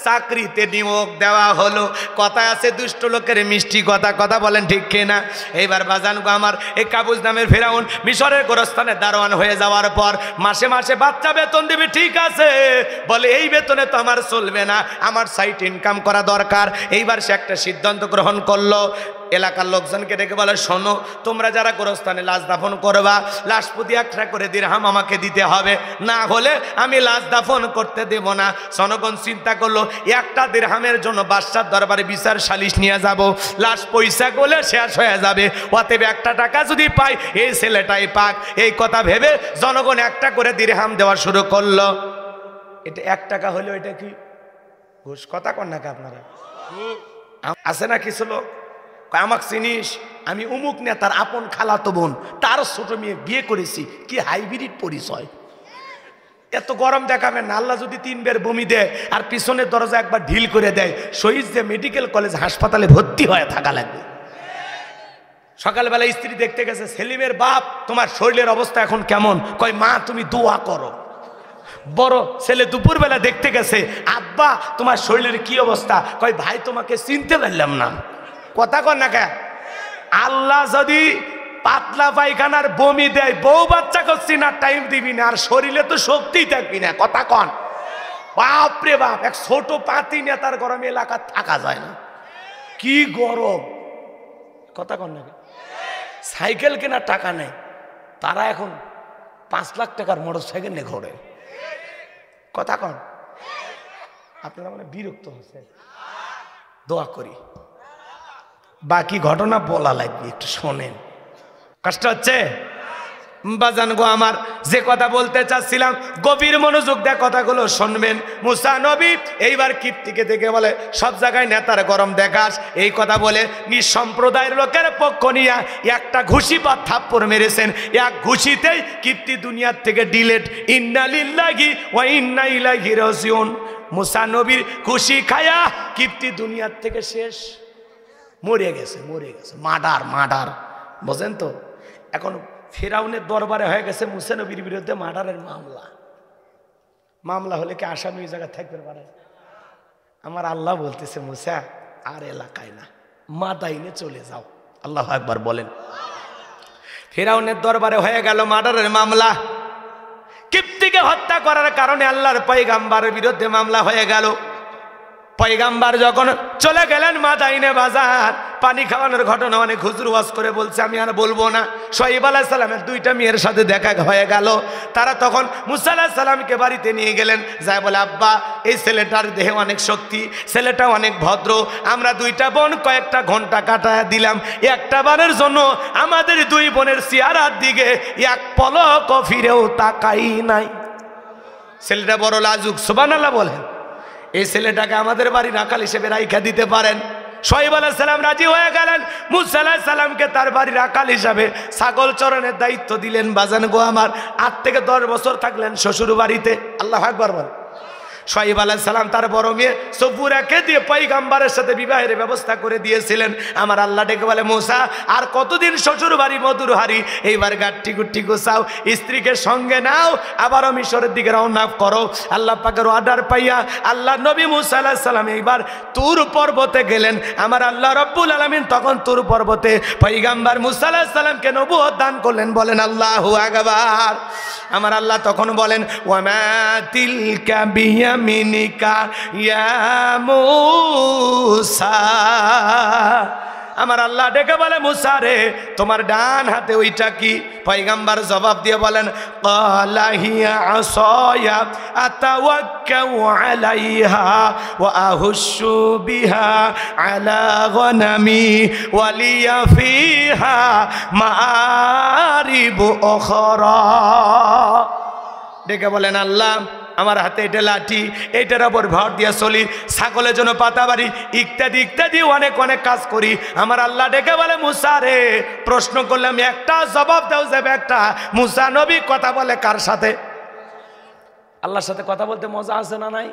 চাকরিতে নিয়োগ দেওয়া হলো। কথা আছে দুষ্ট লোকের মিষ্টি কথা, কথা বলেন ঠিক কিনা? এইবার বাজান গো আমার, এই কাবুস নামের ফেরাউন মিশরের গোরস্থানে দারোয়ান হয়ে যাওয়ার পর মাসে মাসে বাচ্চা বেতন দিবে, ঠিক আছে। বলে এই বেতনে তো আমার চলবে না, আমার সাইড ইনকাম করা দরকার। এইবার সে একটা সিদ্ধান্ত গ্রহণ করলো। এলাকার লোকজনকে ডেকে বলে, শোনো, তোমরা যারা গোরস্থানে লাশ দাফন করবা, লাশ প্রতি একটা করে দিরহাম আমাকে দিতে হবে, না হলে আমি লাশ দাফন করতে দেব না। জনগণ চিন্তা করলো, একটা দিরহামের জন্য বাদশার দরবারে বিচার সালিশ নিয়ে যাব, লাশ পয়সা করলে শেষ হয়ে যাবে, অতএব একটা টাকা যদি পাই এই ছেলেটাই পাক। এই কথা ভেবে জনগণ একটা করে দিরহাম দেওয়া শুরু করলো। এটা 1 টাকা হলো, এটা কি ঘুষ? কথা কন নাকি আপনারা? আছে না কিছু লোক, আমাকে চিনিস, আমি উমুক নেতার আপন খালাতো বোন, তার ছোট মেয়ে বিয়ে করেছি, কি হাইব্রিড পরিচয়। এত গরম দেখাবেন না। আল্লাহ যদি 3 বের বমি দেয় আর পিছনের দরজা একবার ঢিল করে দেয়, শহীদ যে মেডিকেল কলেজ হাসপাতালে ভর্তি হয়ে থাকা লাগবে। সকালবেলা স্ত্রী দেখতে গেছে, সেলিমের বাপ, তোমার শরীরের অবস্থা এখন কেমন? কয়, মা তুমি দোয়া করো। বড় ছেলে দুপুরবেলা দেখতে গেছে, আব্বা তোমার শরীরের কি অবস্থা? কয়, ভাই তোমাকে চিনতে পারলাম না। কথা কর না কে? আল্লাহ যদি পাতলা পায়খানার বমি দেয়, বউ বাচ্চা করছি না, টাইম দিবি না, আর শরীরে তো শক্তি থাকবি না। কথা কন। বাপরে বাপ, এক ছোট পাতি নেতার গরমে এলাকা থাকা যায় না, কি গরম। কথা কন না? সাইকেল কেনার টাকা নেই, তারা এখন 5 লাখ টাকার মোটর সাইকেল নিয়ে ঘোরে। কথা কন। আপনারা মানে বিরক্ত হচ্ছে? দোয়া করি, বাকি ঘটনা বলা লাগবে, একটু শোনেন। কষ্ট হচ্ছে? বাজান গো আমার, যে কথা বলতে চাচ্ছিলাম, গভীর মনোযোগ দিয়ে কথাগুলো শুনবেন। মুসা নবী এইবার কিপ্তিকে দেখে বলে, সব জায়গায় নেতার গরম দেখাস। এই কথা বলে নিজ সম্প্রদায়ের লোকের পক্ষ নিয়ে একটা ঘুষি বা থাপ্পড় মেরেছেন। এক ঘুষিতেই কিপ্তি দুনিয়ার থেকে ডিলেট। ইন্না লিল্লাহি ওয়া ইন্না ইলাইহি রাজিউন। মুসা নবীর খুশি খায়া কিপ্তি দুনিয়ার থেকে শেষ, মরে গেছে, মরে গেছে। মার্ডার, মার্ডার, বোঝেন তো? এখন ফেরাউনের দরবারে হয়ে গেছে মুসা নবীর বিরুদ্ধে মার্ডারের মামলা। মামলা হলে কি আসামি ওই জায়গায় থাকতে পারে? আমার আল্লাহ বলতেছে, মুসা আর এলাকায় না, মাদাইনে চলে যাও। আল্লাহু আকবার বলেন। ফেরাউনের দরবারে হয়ে গেল মার্ডারের মামলা। কিপ্তিকে হত্যা করার কারণে আল্লাহর পয়গাম্বরের বিরুদ্ধে মামলা হয়ে গেল। পয়গাম্বর যখন চলে গেলেন মাদাইনে বাজার, পানি খাওয়ানোর ঘটনা অনেক হুজুর ওয়াজ করে বলছে, আমি আর বলবো না। শুআয়ব আলাইহিস সালামের 2টা মেয়ের সাথে দেখা হয়ে গেল। তারা তখন মুসা আলাইহিস সালামকে বাড়িতে নিয়ে গেলেন। যায় বলে, আব্বা এই ছেলেটার দেহে অনেক শক্তি, ছেলেটা অনেক ভদ্র, আমরা 2টা বোন কয়েকটা ঘন্টা কাটায় দিলাম, একটা বারের জন্য আমাদের 2 বোনের চেহারার দিকে এক পলক ফিরেও তাকাই নাই। ছেলেটা বড় লাজুক, সুবহানাল্লাহ বলেন। এই ছেলেটাকে আমাদের বাড়ি রাখাল হিসেবে রাইখা দিতে পারেন? শুআয়ব আলাইহিস সালাম রাজি হয়ে গেলেন। মুসা আলাইহিস সালামকে তার বাড়ি রাখাল হিসাবে ছাগল চরণের দায়িত্ব দিলেন। বাজান গো আমার, 8 থেকে 10 বছর থাকলেন শ্বশুর বাড়িতে। আল্লাহু আকবার বলেন। শুআয়ব আলাইহিস সালাম তার বড় মেয়ে সফুরাকে দিয়ে পয়গম্বরের সাথে বিবাহের ব্যবস্থা করে দিয়েছিলেন। আমার আল্লাহ ডেকে বলে মুসা আর কতদিন শ্বশুর বাড়ি মধুর হারি, এইবার গাঠি গুঠি গোছাও, স্ত্রীকে সঙ্গে নাও, আবারও মিশরের দিকে রওনা করো। আল্লাহ পাকের অর্ডার পাইয়া আল্লাহ নবী মুসা আলাইহিস সালাম এইবার তুর পর্বতে গেলেন। আমার আল্লাহ রাব্বুল আলামিন তখন তুর পর্বতে পয়গম্বর মুসা আলাইহিস সালামকে নবুয়ত দান করলেন। বলেন আল্লাহু আকবার। আমার আল্লাহ তখন বলেন ওয়ামা তিলকা বিয়ামিনিকা ইয়া মুসা। আমার আল্লাহ ডেকে বলে মুসা রে তোমার ডান হাতে ওইটা কি? পয়গম্বর জবাব দিয়ে বলেন ক্বালা হিয়া আসায়া আতাওয়াক্কাউ আলাইহা ওয়া আহুশু বিহা আলা গনামি ওয়া লিয়া ফিহা মাআরিবু উখরা। ডেকে বলেন আল্লাহ আমার হাতে এটা লাঠি, এইটার ওপর ভর দিয়া চলি, ছাগলের জন্য পাতা বাড়ি ইত্যাদি ইত্যাদি অনেক অনেক কাজ করি। আমার আল্লাহ ডেকে বলে মুসা রে প্রশ্ন করলাম একটা জবাব দাও যাবে একটা। মুসা নবী কথা বলে কার সাথে? আল্লাহর সাথে কথা বলতে মজা আছে না নাই?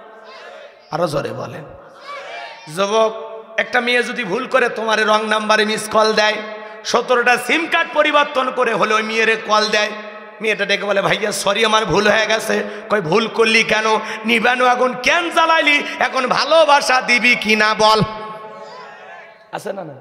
আরো জোরে বলেন। যুবক একটা মেয়ে যদি ভুল করে তোমার রং নাম্বারে মিস কল দেয়, 17টা সিম কার্ড পরিবর্তন করে হলে ওই মেয়েরে কল দেয়, মেয়েটা ডেকে বলে ভাইয়া সরি আমার ভুল হয়ে গেছে। কই ভুল করলি কেন? নিবানো আগুন কেন জ্বালাইলি? এখন ভালোবাসা দিবি কি না বল। আছে না না?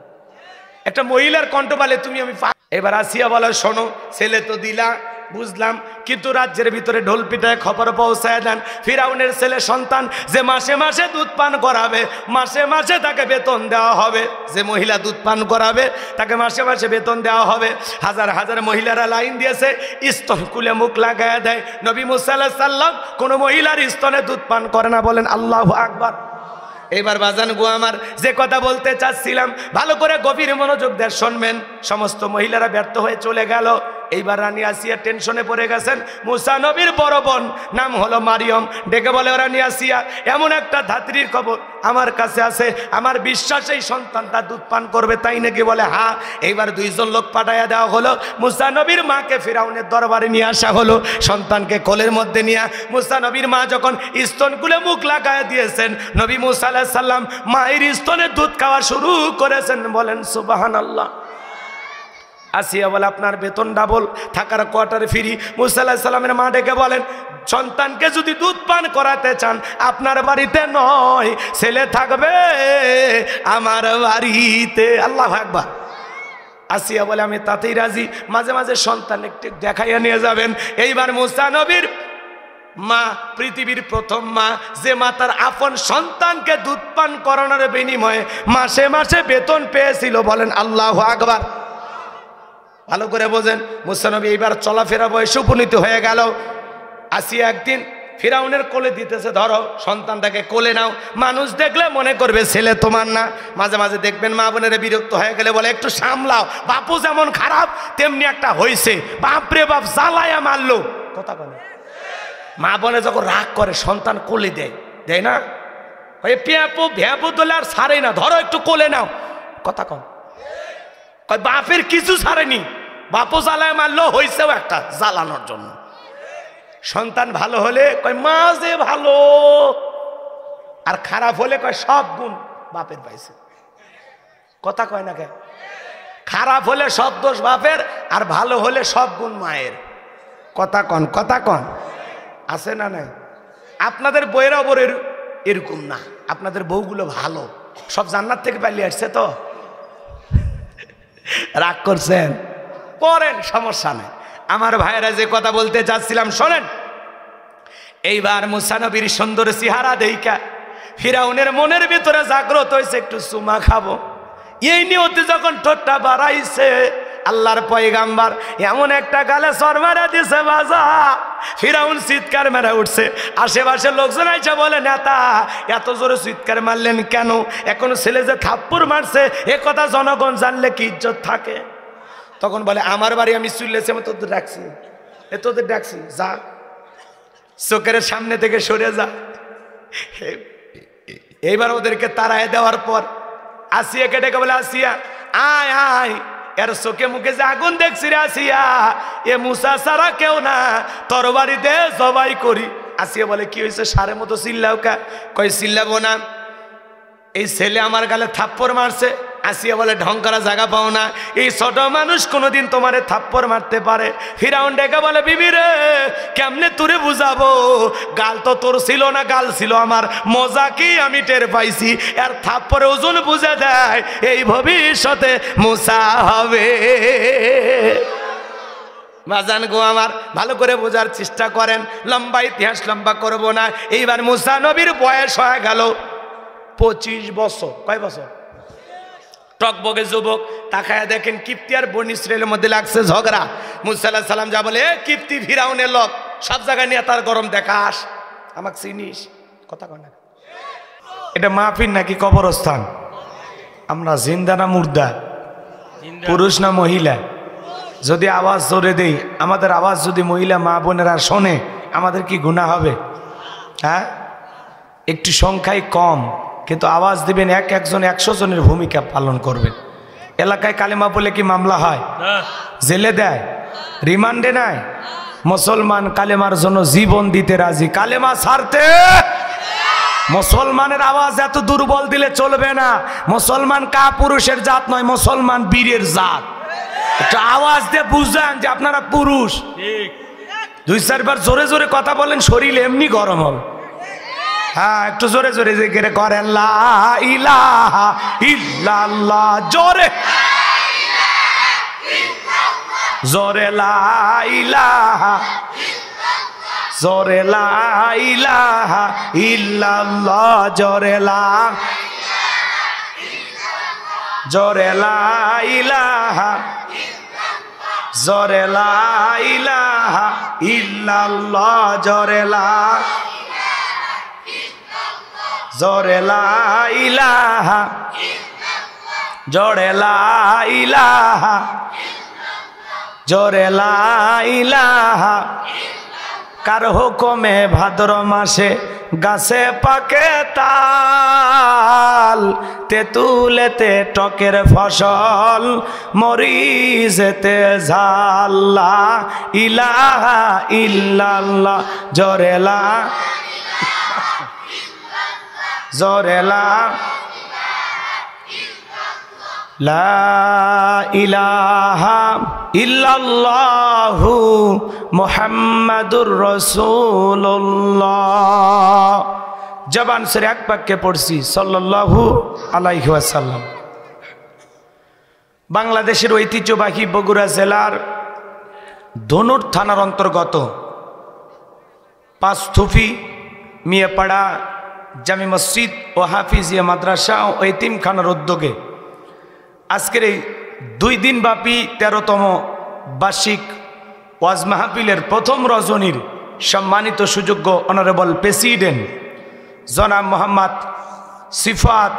একটা মহিলার কণ্ঠ বলে তুমি আমি। এবার আসিয়া বলে শোনো ছেলে তো দিলা বুঝলাম, কিন্তু রাজ্যের ভিতরে ঢোল পিটায় খবর পৌঁছায় দেন ফিরাউনের ছেলে সন্তান যে মাসে মাসে দুধ পান করাবে, মাসে মাসে তাকে বেতন দেওয়া হবে। যে মহিলা দুধ পান করাবে তাকে মাসে মাসে বেতন দেওয়া হবে। হাজার হাজার মহিলারা লাইন দিয়েছে, স্তন কুলে মুখ লাগায় দেয়। নবী মুসা আলাইহিস সালাম কোনো মহিলার স্তনে দুধ পান করে না। বলেন আল্লাহু আকবার। এবার বাজান গো আমার যে কথা বলতে চাচ্ছিলাম ভালো করে গভীর মনোযোগ দিয়ে শুনবেন। সমস্ত মহিলারা ব্যর্থ হয়ে চলে গেল। এইবার রানী আসিয়া টেনশনে পড়ে গেছেন। মুসা নবীর বড় বোন নাম হলো মারিয়ম, ডেকে বলে রানী আসিয়া এমন একটা ধাত্রীর খবর আমার কাছে আছে, আমার বিশ্বাস এই সন্তানটা দুধ পান করবে, তাই নাকি? বলে হ্যাঁ। এইবার 2 জন লোক পাঠাইয়া দেওয়া হলো। মুসা নবীর মাকে ফিরাউনের দরবারে নিয়ে আসা হলো। সন্তানকে কোলের মধ্যে নিয়ে মুসা নবীর মা যখন স্তনগুলো মুখ লাগায় দিয়েছেন, নবী মুসা আলাইহিস সালাম মায়ের স্তনে দুধ খাওয়া শুরু করেছেন। বলেন সুবহানাল্লাহ। আসিয়া বলে আপনার বেতন ডাবল, থাকার কোয়ার্টারে ফ্রি। মুসা আলাইহিস সালামের মা ডেকে বলেন সন্তানকে যদি দুধ পান করাতে চান আপনার বাড়িতে নয়, ছেলে থাকবে আমার বাড়িতে। আল্লাহু আকবার। আসিয়া বলে আমি তাতেই রাজি, মাঝে মাঝে সন্তান একটু দেখাইয়া নিয়ে যাবেন। এইবার মুসা নবীর মা পৃথিবীর প্রথম মা, যে মা তার আপন সন্তানকে দুধ পান করানোর বিনিময়ে মাসে মাসে বেতন পেয়েছিল। বলেন আল্লাহু আকবার। ভালো করে বোঝেন। মুসা নবী এইবার চলাফেরা বয়সে উপনীত হয়ে গেল। আসিয়া একদিন ফিরাউনের কোলে দিতেছে, ধরো সন্তানটাকে কোলে নাও। মানুষ দেখলে মনে করবে ছেলে তোমার না। মাঝে মাঝে দেখবেন মা বোনেরা বিরক্ত হয়ে গেলে বলে একটু সামলাও, বাপু যেমন খারাপ তেমনি একটা হয়েছে, বাপরে বাপ জ্বালায়া মারলো। কথা বলে মা বোনে যখন রাগ করে সন্তান কোলে দেয়, দেয় না? পেঁপু ভ্যাপু তোলে আর ছাড়ে না, ধরো একটু কোলে নাও। কথা কম। বাপের কিছু ছাড়েনি, বাপু জ্বালায় মারলো, হয়েছেও একটা জ্বালানোর জন্য। সন্তান ভালো হলে কয় মা যে ভালো, আর খারাপ হলে কয় সব গুণ বাপের পাইছে। কথা কয় না কে? খারাপ হলে সব দোষ বাপের, আর ভালো হলে সব গুণ মায়ের। কথা কন, কথা কন। আছে না নাই? আপনাদের বইয়েরা ওপর এরকম না, আপনাদের বউগুলো ভালো, সব জান্নাত থেকে পালিয়ে আসছে। তো রাগ করছেন, পড়েন, সমস্যা নেই। আমার ভাইয়েরা যে কথা বলতে চাচ্ছিলাম শোনেন। এইবার মুসা নবীর সুন্দর চেহারা দেইখা ফিরাউনের মনের ভিতরে জাগ্রত হয়েছে একটু চুমা খাবো। এই নিয়তে যখন ঠোঁটটা বাড়াইছে, আল্লাহর পয়গাম্বার এমন একটা গালে সর মারা দিছে বাজা, ফিরাউন চিৎকার মেরে উঠছে। আশেপাশে লোকজন আইসা বলে নেতা এত জোরে চিৎকার মারলেন কেন? এখন ছেলে যে থাপ্পড় মারছে এ কথা জনগণ জানলে কি ইজ্জত থাকে? তখন বলে আমার বাড়ি আমি চুল্লেছি, আমি তোদের ডাকছি, তোদের ডাকছি, যা চোখের সামনে থেকে সরে যা। এইবার ওদেরকে তাড়ায় দেওয়ার পর আসিয়াকে ডেকে বলে আসিয়া আয় আয়, এর চোখে মুখে যে আগুন দেখছি রে আসিয়া, এ মুসা ছাড়া কেউ না, তরবারি দে জবাই করি। আসিয়া বলে কি হয়েছে সারের মতো চিল্লাও কা? কয় চিল্লাবো না, এই ছেলে আমার গালে থাপ্পড় মারছে। আসিয়া বলে ঢং করা জায়গা পাও না, এই ছোট মানুষ কোনোদিন তোমারে থাপ্পড় মারতে পারে? ফিরাউন ডেকে বলে বিবি রে কেমনে তোরে বুঝাবো, গাল তো তোর ছিল না, গাল ছিল আমার, মজা কি আমি টের পাইছি, আর থাপ্পড়ে ওজন বুঝে দেয় এই ভবিষ্যতে মুসা হবে। বাজান গো আমার, ভালো করে বোঝার চেষ্টা করেন, লম্বা ইতিহাস লম্বা করব না। এইবার মুসা নবীর বয়স হয়ে গেল 25 বছর। কয় বছর? টকবগে যুবক। তাকায় দেখেন কিপ্তি আর বনি ইসরাইলের মধ্যে লাগছে ঝগড়া। মুসা আলাইহিস সালাম যা বলে, কিপ্তি ফিরাউনের লোক, সব জায়গায় নিয়ে তার গরম দেখাস, আমাকে চিনিস? কথা কয় না। এটা মাহফিল নাকি কবরস্থান? আমরা জিন্দা না মুর্দা, পুরুষ না মহিলা? যদি আওয়াজ জোরে দেই, আমাদের আওয়াজ যদি মহিলা মা বোনেরা শোনে, আমাদের কি গুনাহ হবে? হ্যাঁ, একটু সংখ্যায় কম, কিন্তু আওয়াজ দিবেন, একজন 100 জনের ভূমিকা পালন করবেন। এলাকায় কালেমা বলে কি মামলা হয়? জেলে দেয়, রিমান্ডে নেয়। মুসলমান কালেমার জন্য জীবন দিতে রাজি। কালেমা ছাড়তে মুসলমানের আওয়াজ এত দুর্বল দিলে চলবে না। মুসলমান কাপুরুষের জাত নয়, মুসলমান বীরের জাত। একটা আওয়াজ দিয়ে বুঝান যে আপনারা পুরুষ। 2-4 বার জোরে জোরে কথা বলেন, শরীর এমনি গরম হবে। হ্যাঁ, একটু জোরে জোরে জিকির করেন, লা ইলাহা ইল্লাল্লাহ, জোরে জোরে লা ইলাহা, জোরে লা ইলাহা ইল্লাল্লাহ, জোরে লা, জোরে লা ইলাহা, জোরে লা ইলাহা ইল্লাল্লাহ, জোরে লা, জোরে লা ইলাহা, জোরে লা ইলাহা, জোরে লা ইলাহা। কার হুকুমে ভাদ্র মাসে গাছে পাকে তাল, তেঁতুলেতে টকের ফসল, মরিচেতে ঝাল, লা ইলাহা ইল্লাল্লাহ, জোরে লা, জোরে লা, লা ইলাহা ইল্লাল্লাহু মুহাম্মাদুর রাসূলুল্লাহ। জবান সেরে এক বাক্যে পড়ছি সাল্লাল্লাহু আলাইহি ওয়াসাল্লাম। বাংলাদেশের ঐতিহ্যবাহী বগুড়া জেলার ধনুর থানার অন্তর্গত পাঁচথুফি মিয়াপাড়া জামি মসজিদ ও হাফিজিয়া মাদ্রাসা ও এতিমখানার উদ্যোগে আজকের এই 2 দিন ব্যাপী 13তম বার্ষিক ওয়াজ মাহফিলের প্রথম রজনীর সম্মানিত সুযোগ্য অনারেবল প্রেসিডেন্ট জনাব মোহাম্মদ সিফাত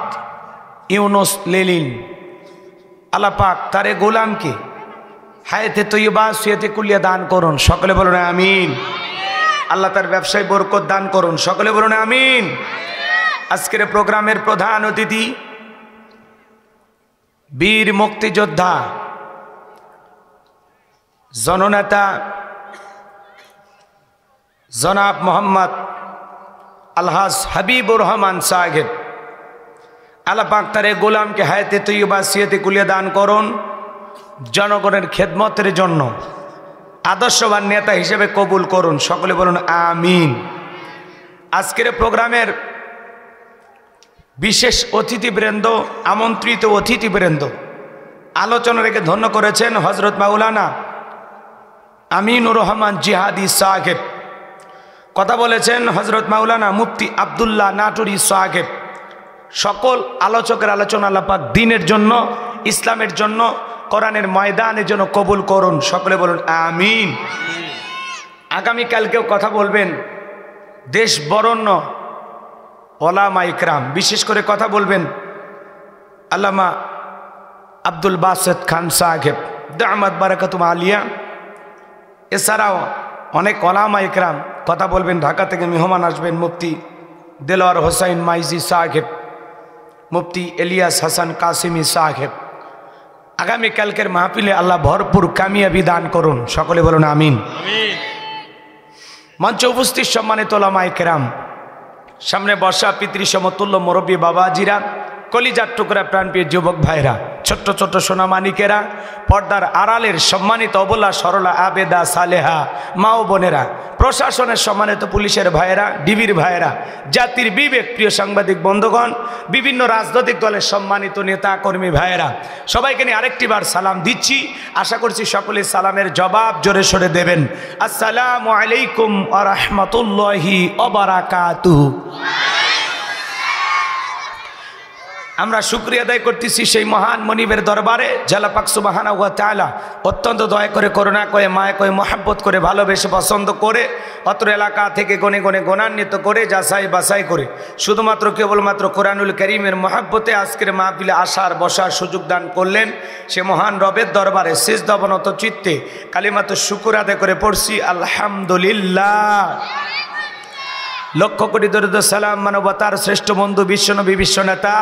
ইউনুস লেলিন, আল্লাহ পাক তারে গোলামকে হায়াতে তৈয়বা সুয়াতে কুলিয়া দান করুন, সকলে বলুন আমিন। আল্লাহ তার ব্যবসায় বরকত দান করুন, সকলে বলুন আমিন। আজকের প্রোগ্রামের প্রধান অতিথি বীর মুক্তিযোদ্ধা জননেতা জনাব মোহাম্মদ আলহাজ হাবিবুর রহমান সাহেব, আল্লাহ পাক তার গোলামকে হায়াতে তৈয়বা সুয়াতে কুলিয়া দান করুন, জনগণের খেদমতের জন্য আদর্শবান নেতা হিসেবে কবুল করুন, সকলে বলুন আমিন। আজকের প্রোগ্রামের বিশেষ অতিথিবৃন্দ, আমন্ত্রিত অতিথিবৃন্দ, আলোচনা রেখে ধন্য করেছেন হজরত মাওলানা আমিনুর রহমান জিহাদি সাহেব, কথা বলেছেন হজরত মাওলানা মুফতি আব্দুল্লাহ নাটুরি সাহেব। সকল আলোচকের আলোচনা আল্লাহ পাক দ্বীনের জন্য, ইসলামের জন্য, কোরআনের ময়দানের জন্য কবুল করুন, সকলে বলুন আমিন। আগামীকালকেও কথা বলবেন দেশ বরেণ্য ওলামা ইকরাম, বিশেষ করে কথা বলবেন আল্লামা আব্দুল বাসেত খান সাহেব দামাত বারাকাতুম আলিয়া। এছাড়াও অনেক ওলামা ইকরাম কথা বলবেন। ঢাকা থেকে মেহমান আসবেন মুফতি দেলোয়ার হোসাইন মাইজি সাহেব, মুফতি ইলিয়াস হাসান কাসিমি সাহেব। আগামীকালকের মাহফিলে আল্লাহ ভরপুর কামিয়াবি দান করুন, সকলে বলুন আমিন। মঞ্চে উপস্থিত সম্মানিত ওলামায়ে কেরাম, সামনে বর্ষা পিতৃ সমতুল্য মুরব্বী বাবাজিরা, কলিজার টুকরা প্রাণপ্রিয় যুবক ভাইরা, ছোট্ট ছোট্ট সোনামানিকেরা, পর্দার আড়ালের সম্মানিত অবলা সরলা আবেদা সালেহা মা ও বোনেরা, প্রশাসনের সম্মানিত পুলিশের ভাইয়েরা, ডিবির ভাইয়েরা, জাতির বিবেক প্রিয় সাংবাদিক বন্ধুগণ, বিভিন্ন রাজনৈতিক দলের সম্মানিত নেতা কর্মী ভাইয়েরা, সবাইকে নিয়ে আরেকটি বার সালাম দিচ্ছি। আশা করছি সকলে সালামের জবাব জোরে সোরে দেবেন। আসসালামু আলাইকুম ওয়া রাহমাতুল্লাহি ওয়া বারাকাতুহু। আমরা শুকরিয়া আদায় করতেছি সেই মহান মনিবের দরবারে, আল্লাহ পাক সুবহানাহু ওয়া তাআলা অত্যন্ত দয়া করে, করুণা করে, মায়া করে, মহব্বত করে, ভালোবেসে, পছন্দ করে, অত্র এলাকা থেকে গণে গণে গুণান্বিত করে, যাচাই বাছাই করে, শুধুমাত্র কেবলমাত্র কোরআনুল কারীমের মহব্বতে আজকের মাহফিলে আসার বসার সুযোগ দান করলেন। সে মহান রবের দরবারে সিজদা অবনত চিত্তে কালিমাত শুকর আদায় করে পড়ছি আলহামদুলিল্লাহ। লক্ষ কোটি দরুদ সালাম মানবতার শ্রেষ্ঠ বন্ধু বিশ্বনবী বিশ্বনেতা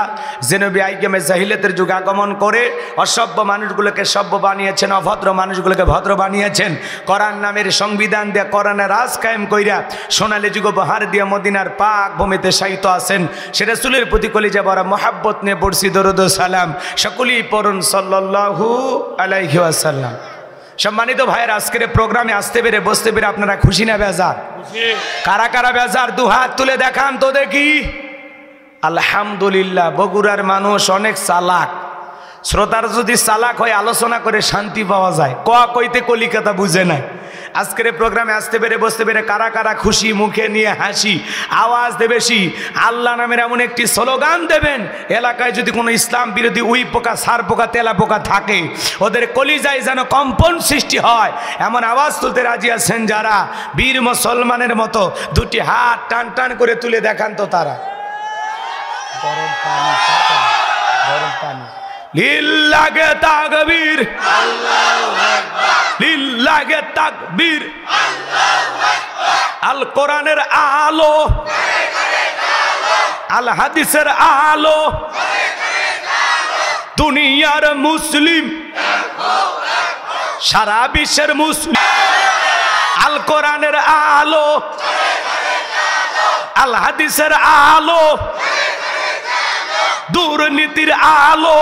যে নবী আইয়ামে জাহিলিয়াতের যুগে আগমন করে অসভ্য মানুষগুলোকে সভ্য বানিয়েছেন, অভদ্র মানুষগুলোকে ভদ্র বানিয়েছেন, কোরআন নামের সংবিধান দিয়ে কোরআনের রাজ কায়েম কইরা সোনালী যুগ বাহার দিয়ে মদিনার পাক ভূমিতে শায়িত আছেন। সে রাসূলের প্রতি কলিজা ভরা মহব্বত নিয়ে পড়ছি দরুদ সালাম। সকলেই পড়ুন সাল্লাল্লাহু আলাইহি ওয়াসাল্লাম। সম্মানিত ভাইয়ের, আজকের প্রোগ্রামে আসতে পেরে বসতে পেরে আপনারা খুশি না বেজার? কারা কারা বেজার দু হাত তুলে দেখান তো দেখি। আলহামদুলিল্লাহ। বগুড়ার মানুষ অনেক চালাক। শ্রোতার যদি চালাক হয় আলোচনা করে শান্তি পাওয়া যায়, কইতে কলিকাতা বুঝে নাই। আজকের প্রোগ্রামে আসতে পেরে বসতে পেরে কারা কারা খুশি, মুখে নিয়ে হাসি, আওয়াজ দেবেশি আল্লাহ নামের এমন একটি স্লোগান দেবেন, এলাকায় যদি কোনো ইসলাম বিরোধী উই পোকা, সার পোকা, তেলা পোকা থাকে, ওদের কলিজায় যেন কম্পন সৃষ্টি হয়, এমন আওয়াজ তুলতে রাজি আছেন যারা? বীর মুসলমানের মতো দুটি হাত টান টান করে তুলে দেখান তো তারা। গরম পানি, গরম পানি। লিল্লাহে তাকবীর, আল্লাহু আকবার, লিল্লাহে তাকবীর, আল্লাহু আকবার। আল কোরআনের আলো, আল হাদিসের আলো, দুনিয়ার মুসলিম, সারা বিশ্বের মুসলিম, আল কোরআনের আলো, আল হাদিসের আলো, দুর্নীতির আলো।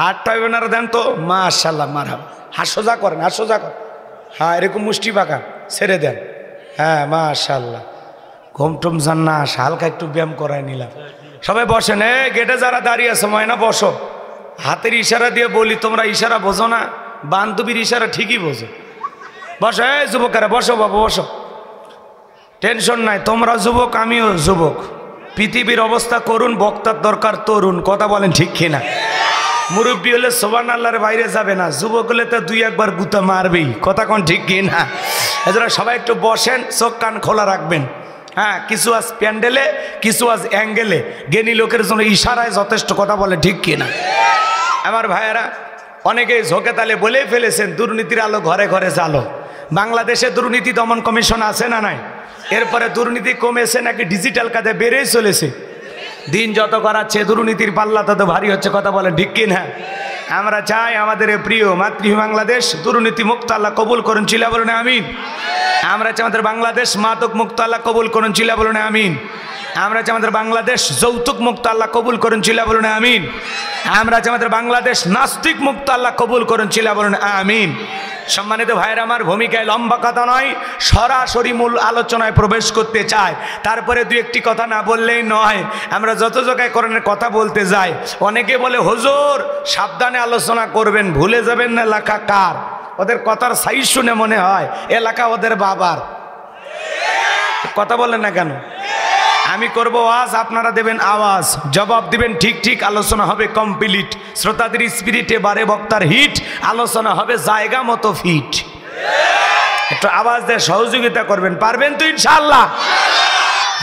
হাতটা ওনারা দেন তো, মাশাআল্লাহ, মারহাবা। হাসোজা করেন, হাসোজা করেন, হ্যাঁ, এরকম মুষ্টি পাকা ছেড়ে দেন, হ্যাঁ, মাশাআল্লাহ। ঘুমটুম যান না, হালকা একটু ব্যায়াম করাই নিলাম। সবাই বসেন, গেটে যারা দাঁড়িয়ে আছে ময়না বসো। হাতের ইশারা দিয়ে বলি, তোমরা ইশারা বোঝো না, বান্ধবীর ইশারা ঠিকই বোঝো। বসো, যুবকেরা বসো, বাবু বসো, টেনশন নাই, তোমরা যুবক, আমিও যুবক। পৃথিবীর অবস্থা করুন, বক্তার দরকার তরুণ, কথা বলেন ঠিক কিনা? মুরব্বী হলে সুবহানাল্লাহর বাইরে যাবে না, যুবক হলে তো দুই একবার গুতা মারবেই, কথা কোন ঠিক কিনা? এজন্য সবাই একটু বসেন, চোখ কান খোলা রাখবেন। হ্যাঁ, কিছু আজ প্যান্ডেলে, কিছু আজ অ্যাঙ্গেলে, জ্ঞানী লোকের জন্য ইশারায় যথেষ্ট, কথা বলে ঠিক কিনা? আমার ভাইয়েরা, অনেকেই ঝোঁকে তালে বলেই ফেলেছেন দুর্নীতির আলো ঘরে ঘরে জালো। বাংলাদেশে দুর্নীতি দমন কমিশন আছে না নাই? এরপরে দুর্নীতি কমেছে নাকি ডিজিটাল কাজে বেড়েই চলেছে? দিন যত করাচ্ছে দুর্নীতির পাল্লা তত ভারী হচ্ছে, কথা বলে ঠিক কিনা? আমরা চাই আমাদের প্রিয় মাতৃভূমি বাংলাদেশ দুর্নীতি মুক্ত আল্লাহ কবুল করুন, চিল্লা বলুন আমিন। আমরা চাই আমাদের বাংলাদেশ মাদক মুক্ত আল্লাহ কবুল করুন, চিল্লা বলুন আমিন। আমরা চাই আমাদের বাংলাদেশ যৌতুক মুক্ত আল্লাহ কবুল করুন, চিল্লা বলুন আমিন। আমরা চাই আমাদের বাংলাদেশ নাস্তিক মুক্ত আল্লাহ কবুল করুন, চিল্লা বলুন আমিন। সম্মানিত ভাইয়ের আমার, ভূমিকায় লম্বা কথা নয়, সরাসরি মূল আলোচনায় প্রবেশ করতে চাই। তারপরে দু একটি কথা না বললেই নয়। আমরা যত জায়গায় কোরআনের কথা বলতে যাই, অনেকে বলে হুজুর সাবধানে আলোচনা করবেন, ভুলে যাবেন না এলাকা কার। ওদের কথার সাইজ শুনে মনে হয় এলাকা ওদের বাবার। কথা বলেন না কেন? আমি করব ওয়াজ, আপনারা দেবেন আওয়াজ, জবাব দিবেন ঠিক ঠিক, আলোচনা হবে কমপ্লিট। শ্রোতাদের স্পিরিটে বারে বক্তার হিট, আলোচনা হবে জায়গা মতো ফিট। একটু আওয়াজ দিয়ে সহযোগিতা করবেন, পারবেন তো ইনশাআল্লাহ?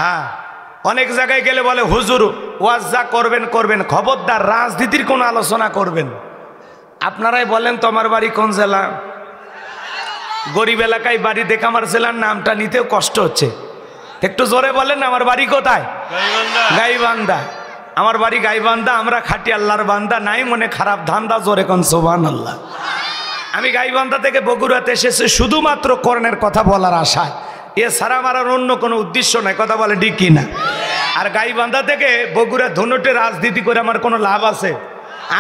হ্যাঁ, অনেক জায়গায় গেলে বলে হুজুর ওয়াজ যা করবেন করবেন, খবরদার রাজনীতির কোনো আলোচনা করবেন। আপনারাই বলেন তো, আমার বাড়ি কোন জেলা? গরিব এলাকায় বাড়ি, দেখা আমার জেলার নামটা নিতেও কষ্ট হচ্ছে। একটু জোরে বলেন, আমার বাড়ি কোথায়? গাইবান্ধা। আমার বাড়ি গাইবান্ধা, আমরা খাটি আল্লাহর বান্দা, নাই মনে খারাপ ধান্দা, জোরে কোন সুবহানাল্লাহ। আমি গাইবান্ধা থেকে বগুড়াতে এসেছি শুধুমাত্র কোরআনের কথা বলার আশায়, এছাড়া আমার আর অন্য কোনো উদ্দেশ্য নাই। কথা বলে ঠিক কিনা? আর গাইবান্ধা থেকে বগুড়া ধনুটে রাজনীতি করে আমার কোনো লাভ আছে?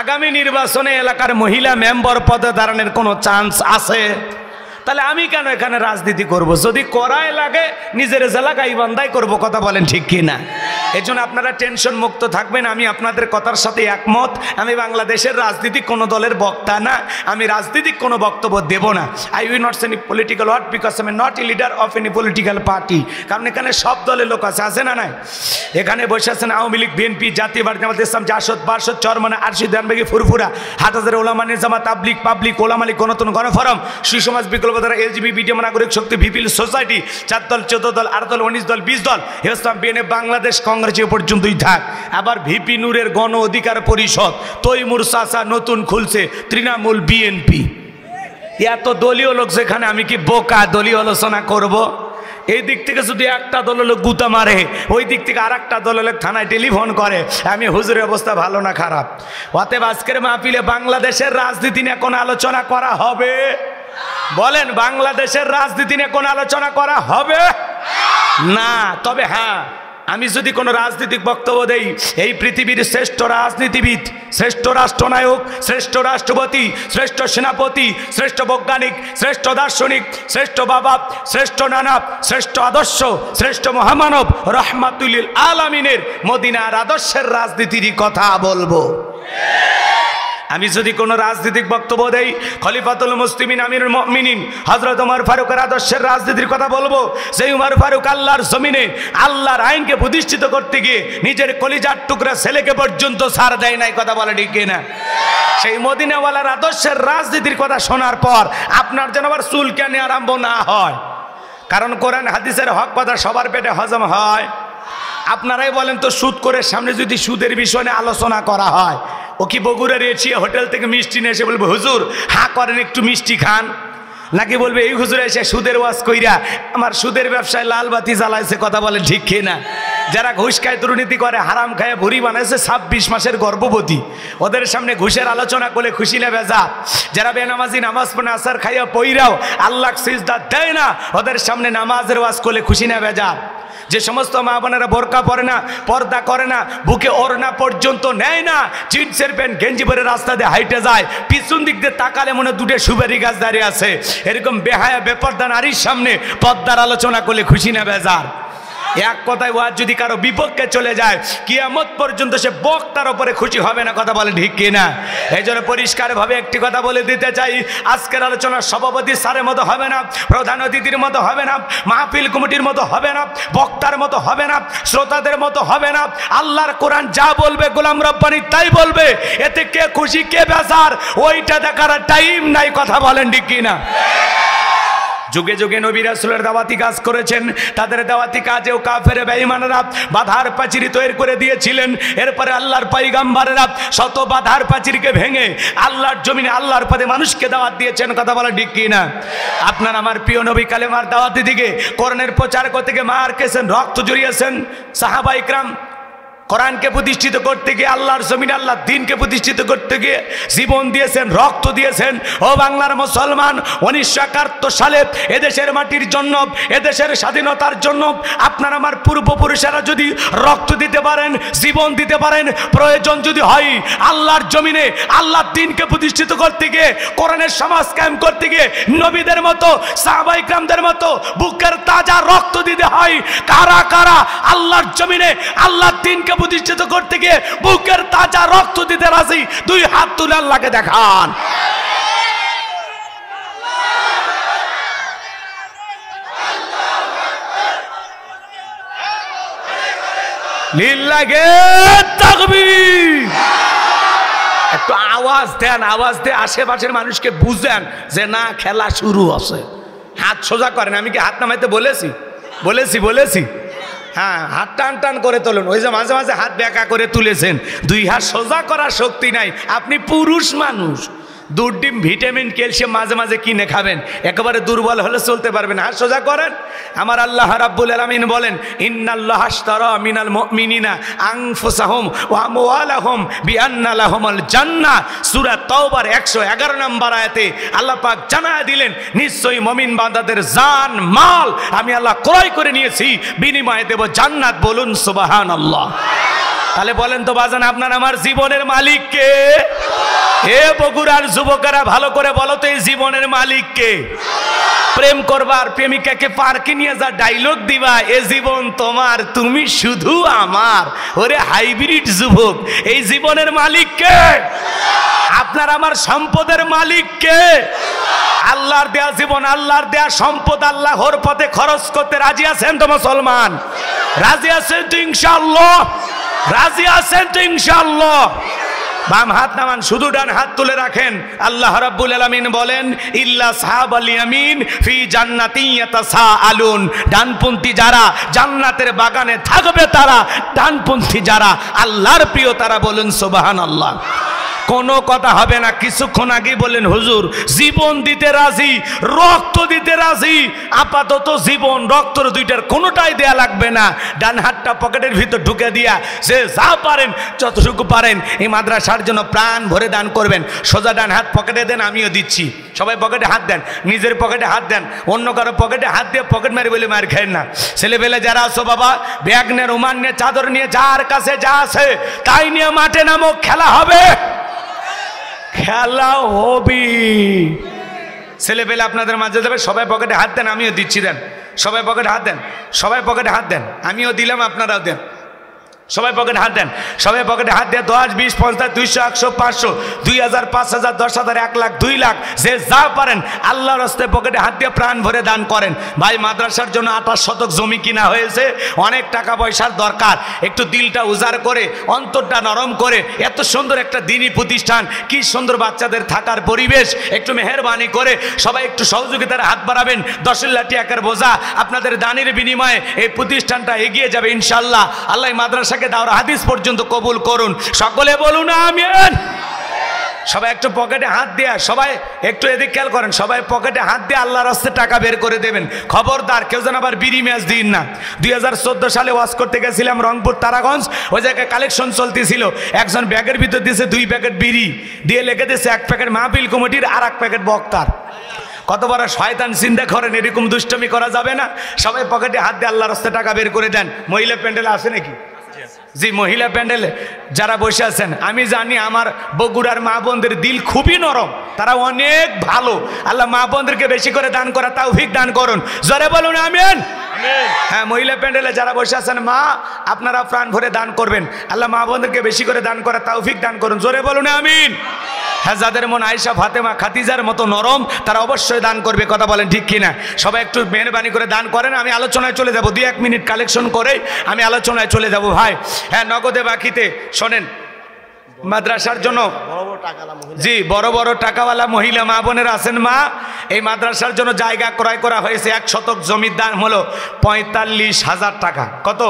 আগামী নির্বাচনে এলাকার মহিলা মেম্বার পদে দাঁড়ানোর কোনো চান্স আছে? তাহলে আমি কেন এখানে রাজনীতি করব? যদি করাই লাগে নিজের জেলা গাইবান্ধাই করব। কথা বলেন ঠিক কিনা? এই জন্য আপনারা টেনশন মুক্ত থাকবেন। আমি আপনাদের কথার সাথে একমত। আমি বাংলাদেশের রাজনীতি কোনো দলের বক্তা না, আমি রাজনীতিক কোনো বক্তব্য দেব না। I will not say any political word because I am not a leader of any political party. কারণ এখানে সব দলের লোক আছে না নাই? এখানে বসে আছেন আওয়ামী লীগ, বিএনপি, জাতীয় পার্টি, জামাত ইসলাম, জাসদ, বাসদ, চরমনা, আরশিদ, ধানবাগি, ফুরফুরা, হাটহাজারী ওলামা নিজামাত, তাবলিগ, পাবলিক, ওলামা লীগ, গণতন্ত্র, গণফোরাম, সুসমাজ, বিকল্পধারা, এলজিবি, বিডিএম, নাগরিক শক্তি, ভিপিএল সোসাইটি, 4 দল, 14 দল, 8 দল, 19 দল, 20 দল, ইসলাম, বিএনএফ, বাংলাদেশ কংগ্রেস এ পর্যন্তই থাক। আবার ভিপি নূরের গণ অধিকার পরিষদ, তৈমুর চাচা নতুন খুলছে, তৃণমূল, বিএনপি, এত দলীয় লোক যেখানে আমি কি বোকা দলীয় আলোচনা করব? এই দিক থেকে যদি একটা দলের লোক গুতা মারে, ওই দিক থেকে আর একটা দলের লোক থানায় টেলিফোন করে। আমি হুজুরের অবস্থা ভালো না খারাপ? অতএব আজকের মাহফিলে বাংলাদেশের রাজনীতি নিয়ে কোন আলোচনা করা হবে? বলেন, বাংলাদেশের রাজনীতি নিয়ে কোন আলোচনা করা হবে না? তবে হ্যাঁ, আমি যদি কোনো রাজনৈতিক বক্তব্য দেই, এই পৃথিবীর শ্রেষ্ঠ রাজনীতিবিদ, শ্রেষ্ঠ রাষ্ট্রনায়ক, শ্রেষ্ঠ রাষ্ট্রপতি, শ্রেষ্ঠ সেনাপতি, শ্রেষ্ঠ বৈজ্ঞানিক, শ্রেষ্ঠ দার্শনিক, শ্রেষ্ঠ বাবা, শ্রেষ্ঠ নানাব, শ্রেষ্ঠ আদর্শ, শ্রেষ্ঠ মহামানব, রহমাতুল আলামিনের মদিনার আদর্শের রাজনীতির কথা বলবো। আমি যদি কোনো রাজনৈতিক বক্তব্য দেই, খলিফাতুল মুসলিমিন আমিরুল মুমিনিন হযরত ওমর ফারুকের আদর্শের রাজনীতির কথা বলবো। সেই ওমর ফারুক আল্লাহর জমিনে আল্লাহর আইনকে প্রতিষ্ঠিত করতে গিয়ে নিজের কলিজার টুকরা ছেলেকে পর্যন্ত ছাড় দেয় নাই। কথা বলে ঠিক কিনা? সেই মদিনাওয়ালার আদর্শের রাজনীতির কথা শোনার পর আপনার যেন আবার চুল কেনে আরম্ভ না হয়। কারণ কোরআন হাদিসের হক কথা সবার পেটে হজম হয়। আপনারাই বলেন তো, সুদ করে সামনে যদি সুদের বিষয়ে আলোচনা করা হয়, ও কি বগুড়ার এসে হোটেল থেকে মিষ্টি নিয়ে এসে বলবে, হুজুর হ্যাঁ করেন একটু মিষ্টি খান? নাকি বলবে, এই হুজুর এসে সুদের ওয়াজ কইরা আমার সুদের ব্যবসায় লাল বাতি জ্বালাইছে? কথা বলে ঠিক কিনা? যারা ঘুষ খায়, দুর্নীতি করে, হারাম খায় ভুড়ি বানাইছে, 26 মাসের গর্ভবতী, ওদের সামনে ঘুষের আলোচনা করলে খুশি না বেজা? যারা বেনামাজি নামাজ পড়ে আসার খাইয়া পইরাও আল্লাহ সিজদা দেয় না, ওদের সামনে নামাজের ওয়াজ করলে খুশি না বেজা? যে সমস্ত মা বোনেরা বোরকা পরে না, পর্দা করে না, বুকে ওড়না পর্যন্ত নেয় না, জিন্সের প্যান্ট গেঞ্জি পরে রাস্তা দিয়ে হাইটে যায়, পিছন দিক দিয়ে তাকালে মনে দুটো সুপারি গাছ দাঁড়িয়ে আছে, এরকম বেহায়া বেপর্দা নারীর সামনে পর্দার আলোচনা করলে খুশি না বেজার? এক কথায় ওয়াজ যদি কারো বিপক্ষে চলে যায়, কিয়ামত পর্যন্ত সে বক্তার উপরে খুশি হবে না। কথা বলে ঠিক কিনা? এই জন্য পরিষ্কারভাবে একটি কথা বলে দিতে চাই, আজকের আলোচনা সভাপতি স্যারের মতো হবে না, প্রধান অতিথির মতো হবে না, মাহফিল কমিটির মতো হবে না, বক্তার মতো হবে না, শ্রোতাদের মতো হবে না। আল্লাহর কোরআন যা বলবে গোলাম রব্বানি তাই বলবে। এতে কে খুশি কে বেজার ওইটা দেখার টাইম নাই। কথা বলেন ঠিক কিনা? যুগে যুগে নবী রাসূলের দাওয়াতি কাজ করেছেন, তাদের দাওয়াতি কাজেও কাফের বেঈমানরা বাধার প্রাচীর তৈরি করে দিয়েছিলেন। এরপরে আল্লাহর পয়গম্বরেরা শত বাধার প্রাচীরকে ভেঙে আল্লাহর জমিনে আল্লাহর পথে মানুষকে দাওয়াত দিয়েছেন। কথা বলা ঠিক কিনা? আপনার আমার প্রিয় নবী কালেমার দাওয়াতি দিকে কোরআনের প্রচার করতে গিয়ে মার খেয়েছেন, রক্ত জড়িয়েছেন। সাহাবা ইকরাম কোরআনকে প্রতিষ্ঠিত করতে গিয়ে, আল্লাহর জমিনে আল্লাহর দ্বীনকে প্রতিষ্ঠিত করতে গিয়ে জীবন দিয়েছেন, রক্ত দিয়েছেন। ও বাংলার মুসলমান, 1971 সালে এদেশের মাটির জন্য, এদেশের স্বাধীনতার জন্য আপনার আমার পূর্বপুরুষেরা যদি রক্ত দিতে পারেন, জীবন দিতে পারেন, প্রয়োজন যদি হয় আল্লাহর জমিনে আল্লাহর দ্বীনকে প্রতিষ্ঠিত করতে গিয়ে, কোরআনের সমাজ কায়েম করতে গিয়ে নবীদের মতো সাহাবা ইকরামদের মতো বুকের তাজা রক্ত দিতে হয়। কারা কারা আল্লাহর জমিনে আল্লাহর দ্বীনকে প্রতিষ্ঠিত করতে গিয়ে বুকের তাজা রক্ত দিতে রাজি? দুই হাত তুলে আল্লাহকে দেখান। লিল্লাহে তাকবীর। একটু আওয়াজ দেন, আওয়াজ দিয়ে আশেপাশের মানুষকে বুঝেন যে না, খেলা শুরু আছে। হাত সোজা করেন। আমি কি হাত নামাইতে বলেছি? বলেছি। হ্যাঁ, হাত টান টান করে তোলেন। ওই যে মাঝে মাঝে হাত বেঁকা করে তুলেছেন, দুই হাত সোজা করার শক্তি নাই। আপনি পুরুষ মানুষ, দুধ ডিম ভিটামিন ক্যালসিয়াম মাঝে মাঝে কিনে খাবেন, একেবারে দুর্বল হলে চলতে পারবেন। হাত সোজা করেন। আমার আল্লাহ রাব্বুল আলামিন বলেন, ইন্নাল্লাহা আশতারা মিনাল মুমিনিনা আনফুসাহুম ওয়া আমওয়ালাহুম বিআন্না লাহুমুল জান্নাহ। সূরা তাওবার 111 নম্বর আয়াতে আল্লাহ পাক জানায় দিলেন, নিশ্চয়ই মুমিন বান্দাদের জান মাল আমি আল্লাহ ক্রয় করে নিয়েছি, বিনিময়ে দেব জান্নাত। বলুন সুবহানাল্লাহ। তাহলে বলেন তো বাজান, আপনার আমার জীবনের মালিক কে? হে বগুড়ার যুবকেরা ভালো করে বলো তো, এই জীবনের মালিক কে? প্রেম করবার প্রেমিকাকে পার্কে নিয়ে যা ডায়লগ দিবা, এ জীবন তোমার, তুমি শুধু আমার। ওরে হাইব্রিড যুবক, এই জীবনের মালিক কে? আপনার আমার সম্পদের মালিক কে? আল্লাহর দেয়া জীবন, আল্লাহর দেয়া সম্পদ আল্লাহর পথে খরচ করতে রাজি আছেন তো মুসলমান? রাজি আছেন তো ইনশাআল্লাহ? রাজি আছেন তো ইনশাআল্লাহ? বাম হাত নামান, শুধু ডান হাত তুলে রাখেন। আল্লাহ রাব্বুল আলামিন বলেন, ইল্লা সাহাবাল ইয়ামিন ফি জান্নাতিন ইয়াতাসাআলুন। ডানপন্থী যারা জান্নাতের বাগানে থাকবে তারা, ডানপন্থী যারা আল্লাহর প্রিয় তারা। বলুন সুবহানাল্লাহ। কোনো কথা হবে না। কিছুক্ষণ আগে বললেন হুজুর জীবন দিতে রাজি, রক্ত দিতে রাজি। আপাতত জীবন রক্ত দুইটার কোনোটাই দেয়া লাগবে না। ডান হাতটা পকেটের ভিতর ঢুকে দিয়া সে যা পারেন যতটুকু পারেন এই মাদ্রাসার জন্য প্রাণ ভরে দান করবেন। সোজা ডান হাত পকেটে দেন, আমিও দিচ্ছি। সবাই পকেটে হাত দেন, নিজের পকেটে হাত দেন। অন্য কারো পকেটে হাত দিয়ে পকেট মারি বলে মার খায় না। ছেলেবেলে যারা আছো বাবা, ব্যাগ নিয়ে, রুমাল নিয়ে, চাদর নিয়ে, যার কাছে যা আছে তাই নিয়ে মাঠে নামো, খেলা হবে। খেলা হবি। ছেলে পেলে আপনাদের মাঝে যাবে, সবাই পকেটে হাত দেন, আমিও দিচ্ছি। দেন সবাই পকেটে হাত দেন, সবাই পকেটে হাত দেন, আমিও দিলাম, আপনারাও দেন। সবাই পকেটে হাত দেন, সবাই পকেটে হাত দিয়ে 10, 20, 50, 200, 100, 500, 2000, 5000, 10,000, 1 লাখ, 2 লাখ, যে যা পারেন আল্লাহর রাস্তায় পকেটে হাত দিয়ে প্রাণ ভরে দান করেন। ভাই মাদ্রাসার জন্য 28 শতক জমি কিনা হয়েছে, অনেক টাকা পয়সার দরকার। একটু দিলটা উজাড় করে, অন্তরটা নরম করে, এত সুন্দর একটা দিনী প্রতিষ্ঠান, কি সুন্দর বাচ্চাদের থাকার পরিবেশ, একটু মেহেরবানি করে সবাই একটু সহযোগিতার হাত বাড়াবেন। 10 লাখ টাকার বোঝা আপনাদের দানের বিনিময়ে এই প্রতিষ্ঠানটা এগিয়ে যাবে ইনশাআল্লাহ। আল্লাহ মাদ্রাসা দাওরা হাদিস পর্যন্ত কবুল করুন। সকলে বলুন আমিন। সবাই একটু পকেটে হাত দেয়া, সবাই একটু এদিক খেয়াল করেন, সবাই পকেটে হাত দিয়ে আল্লাহর রাস্তায় টাকা বের করে দেবেন। খবরদার কেউ যেন আবার বিড়ি ম্যাচ দিন না। 2014 সালে ওয়াজ করতে গেছিলাম রংপুর তারাগঞ্জ, ওই জায়গায় কালেকশন চলতেছিল। একজন ব্যাগের ভিতর দিয়েছে 2 প্যাকেট বিড়ি, দিয়ে লিখে দিয়েছে 1 প্যাকেট মাহফিল কমিটির আর 1 প্যাকেট বক্তার। কত বড় শয়তান চিন্তা করেন, এরকম দুষ্টমি করা যাবে না। সবাই পকেটে হাত দিয়ে আল্লাহর রাস্তায় টাকা বের করে দেন। মহিলা প্যান্ডেল আছে নাকি? জি, মহিলা প্যান্ডেলে যারা বসে আছেন, আমি জানি আমার বগুড়ার মা বোনদের দিল খুবই নরম, তারা অনেক ভালো। আল্লাহ মা বোনদেরকে বেশি করে দান করা তৌফিক দান করুন। জোরে বলুন আমিন। হ্যাঁ, মহিলা প্যান্ডেলে যারা বসে আছেন মা, আপনারা প্রাণ ভরে দান করবেন। আল্লাহ মা বোনদেরকে বেশি করে দান করা তৌফিক দান করুন। জোরে বলুন আমিন। হ্যাঁ, যাদের মন আয়েশা, ফাতেমা, খাদিজার মতো নরম, তারা অবশ্যই দান করবে। কথা বলেন ঠিক কিনা? সবাই একটু মেহরবানি করে দান করেন। আমি আলোচনায় চলে যাব, 2-1 মিনিট কালেকশন করে আমি আলোচনায় চলে যাব ভাই। হ্যাঁ, নগদে বাকিতে শোনেন, মাদ্রাসার জন্য জি বড় বড় টাকাওয়ালা মহিলা মা বোনেরা আছেন মা, এই মাদ্রাসার জন্য জায়গা ক্রয় করা হয়েছে। 1 শতক জমির দাম হলো 45,000 টাকা। কত?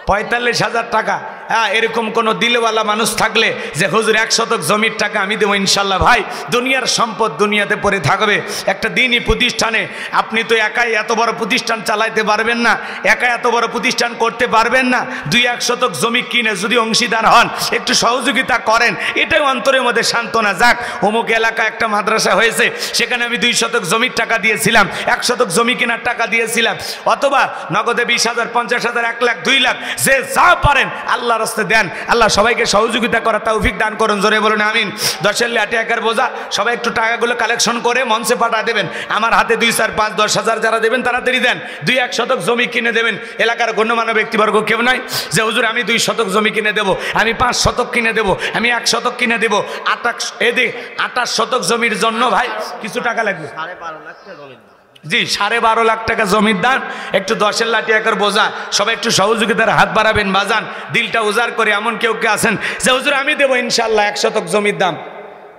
45,000 টাকা। হ্যাঁ, এরকম কোনো দিলওয়ালা মানুষ থাকলে যে হুজুর 1 শতক জমির টাকা আমি দেবো ইনশাল্লাহ। ভাই, দুনিয়ার সম্পদ দুনিয়াতে পড়ে থাকবে। একটা দিনই প্রতিষ্ঠানে আপনি তো একাই এত বড় প্রতিষ্ঠান চালাইতে পারবেন না, একা এত বড় প্রতিষ্ঠান করতে পারবেন না। 2-1 শতক জমি কিনে যদি অংশীদার হন, একটু সহযোগিতা করেন, এটাই অন্তরের মধ্যে সান্ত্বনা। যাক, অমুক এলাকা একটা মাদ্রাসা হয়েছে, সেখানে আমি 2 শতক জমির টাকা দিয়েছিলাম, 1 শতক জমি কেনার টাকা দিয়েছিলাম। অথবা নগদে 20,000, 50,000, 1 লাখ, 2 লাখ, যে যা পারেন আল্লাহ রাস্তায় দেন। আল্লাহ সবাইকে সহযোগিতা করা তৌফিক দান করুন। জোরে বলুন আমিন। 10 লাখ টাকার বোঝা, সবাই একটু টাকাগুলো কালেকশন করে মঞ্চে পাঠা দেবেন। আমার হাতে 2, 4, 5, 10,000 যারা দেবেন তাড়াতাড়ি দেন। 2-1 শতক জমি কিনে দেবেন। এলাকার গণ্যমান্য ব্যক্তিবর্গ কেউ নাই যে হুজুর আমি 2 শতক জমি কিনে দেবো, আমি 5 শতক কিনে দেবো, আমি 1 শতক কিনে দেবো। 28 শতক জমির জন্য ভাই কিছু টাকা লাগবে। 12.5 লাখ টাকা জমির দাম। জি, 12.5 লাখ টাকা জমির দাম। একটু 10 লাখ টাকার বোঝা, সবাই একটু সহযোগিতার হাত বাড়াবেন বাজান। দিলটা উজাড় করে এমন কেউ কে আছেন যে হুজুর আমি দেবো ইনশাল্লাহ 1 শতক জমির দাম?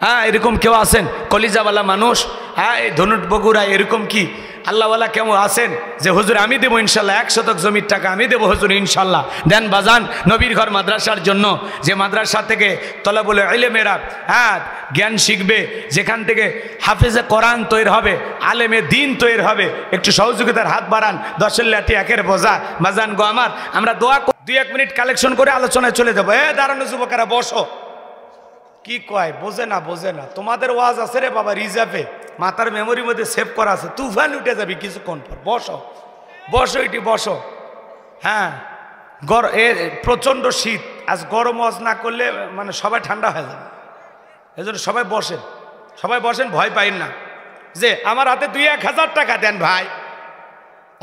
হ্যাঁ, এরকম কেউ আছেন কলিজাওয়ালা মানুষ? হ্যাঁ, এই ধনুট বগুড়া এরকম কি আল্লাহওয়ালা কেমন আছেন যে হুজুর আমি দেবো ইনশাল্লাহ 1 শতক জমির টাকা আমি দেবো হুজুর ইনশাল্লাহ দেন বাজান নবীর ঘর মাদ্রাসার জন্য, যে মাদ্রাসা থেকে তলাবুল ইলমেরা জ্ঞান শিখবে, যেখান থেকে হাফেজে কোরআন তৈরি হবে, আলেমে দিন তৈরি হবে, একটু সহযোগিতার হাত বাড়ান। 10 লাঠি একের বোঝা বাজান গো আমার, আমরা দোয়া 2-1 মিনিট কালেকশন করে আলোচনায় চলে যাবো। দাঁড়ানো যুবকেরা বসো। কি কয় বোঝে না তোমাদের ওয়াজ আছে রে বাবা রিজার্ভে, মাথার মেমোরির মধ্যে সেভ করা আছে, তুফান উঠে যাবি কিছুক্ষণ পর। বসো এটি বসো। হ্যাঁ প্রচণ্ড শীত, আজ গরম ওয়াজ না করলে মানে সবাই ঠান্ডা হয়ে যাবে, এই জন্য সবাই বসেন, ভয় পাইন না। যে আমার হাতে 2-1 হাজার টাকা দেন ভাই,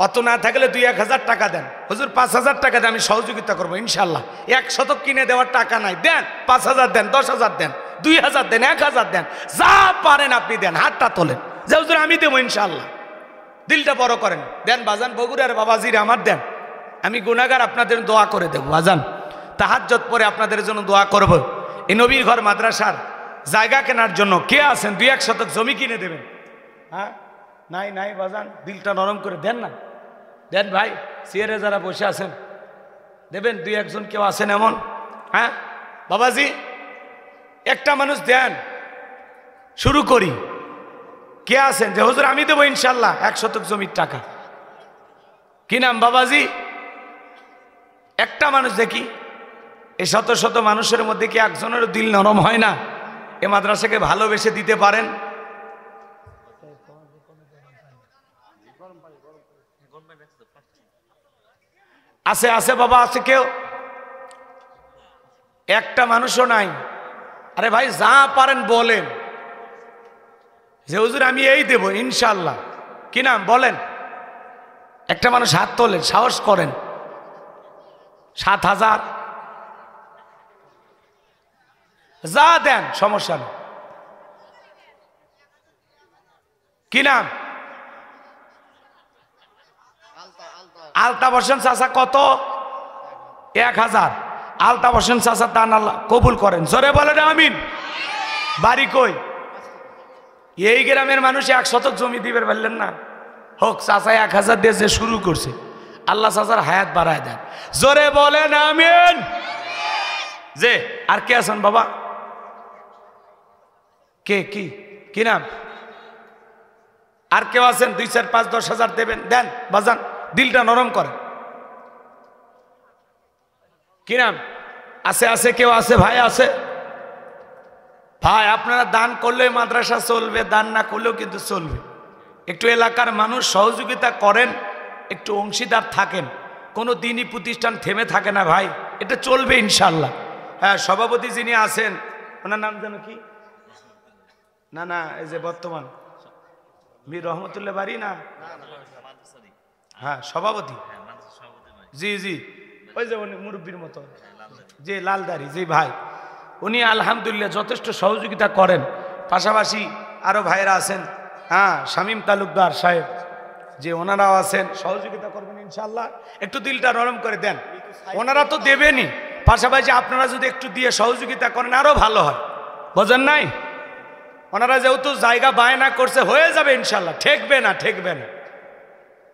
অত না থাকলে 2-1 হাজার টাকা দেন, হুজুর 5,000 টাকা দেন, আমি সহযোগিতা করবো ইনশাল্লাহ। 1 শতক কিনে দেওয়ার টাকা নাই, দেন 5,000 দেন, 10,000 দেন, 2,000 দেন, 1,000 দেন, যা পারেন আপনি দেন, হাতটা তোলেন যে হুজুর আমি দেবো ইনশাল্লাহ। দিলটা বড় করেন, দেন বাজান বগুড়ার বাবাজির আমার দেন, আমি গুনাহগার আপনাদের দোয়া করে দেবো বাজান, তাহাজ্জুদ পরে আপনাদের জন্য দোয়া করব। এই নবীর ঘর মাদ্রাসার জায়গা কেনার জন্য কে আছেন 2-1 শতক জমি কিনে দেবেন? হ্যাঁ নাই বাজান, দিলটা নরম করে দেন না, দেন ভাই। চেয়ারে যারা বসে আছেন দেবেন, 2-1 জন কেউ আছেন এমন? হ্যাঁ বাবাজি একটা মানুষ দেন, শুরু করি। কে আছেন যে হুজুর আমি দেবো ইনশাল্লাহ 1 শতক জমির টাকা? কি নাম বাবাজি? একটা মানুষ দেখি। এই শত শত মানুষের মধ্যে কি একজনেরও দিল নরম হয় না এ মাদ্রাসাকে ভালোবেসে দিতে পারেন? আছে বাবা, আছে কেউ? একটা মানুষও নাই। আরে ভাই যা পারেন বলেন যে হুজুর আমি এই দেব ইনশাল্লাহ। কি নাম বলেন? একটা মানুষ হাত তোলেন, সাহস করেন। 7,000 যা দেন সমস্যা নেই। কি নাম? আলতা বসেন চাচা, কত? 1,000 আলতা বসেন চাচা, দান আল্লাহ কবুল করেন, জোরে বলেন আমিন। বাড়ি কই? এই গ্রামের মানুষ 1 শতক জমি দিবেন বললেন না, হোক চাচা 1,000 দিয়ে যে শুরু করছে, আল্লাহ চাচার হায়াত বাড়ায় দেন, জোরে বলেন আমিন। যে আর কে আছেন বাবা? কে কি নাম? আর কেউ আছেন 2, 4, 5, 10,000 দেবেন? দেন বাজান, দিলটা নরম করেন। কি নাম? আছে কেউ আছে? ভাই আছে? ভাই আপনারা দান করলে মাদ্রাসা চলবে, দান না করলেও কিন্তু চলবে। একটু এলাকার মানুষ সহযোগিতা করেন, একটু অংশীদার থাকেন, কোনো দিনই প্রতিষ্ঠান থেমে থাকে না ভাই, এটা চলবে ইনশাল্লাহ। হ্যাঁ সভাপতি যিনি আছেন ওনার নাম যেন কি? না এই যে বর্তমান মীর রহমতুল্লাহ বাড়ি না? হ্যাঁ সভাপতি, জি ওই যে উনি মুরব্বীর মতো, যে লালদারি, জি ভাই, উনি আলহামদুলিল্লাহ যথেষ্ট সহযোগিতা করেন। পাশাপাশি আরো ভাইরা আছেন, হ্যাঁ শামীম তালুকদার সাহেব, যে ওনারাও আছেন, সহযোগিতা করবেন ইনশাল্লাহ। একটু দিলটা নরম করে দেন, ওনারা তো দেবেনই, পাশাপাশি আপনারা যদি একটু দিয়ে সহযোগিতা করেন আরো ভালো হয়, বোঝেন নাই? ওনারা যেহেতু জায়গা বায়না করছে, হয়ে যাবে ইনশাল্লাহ, ঠেকবে না।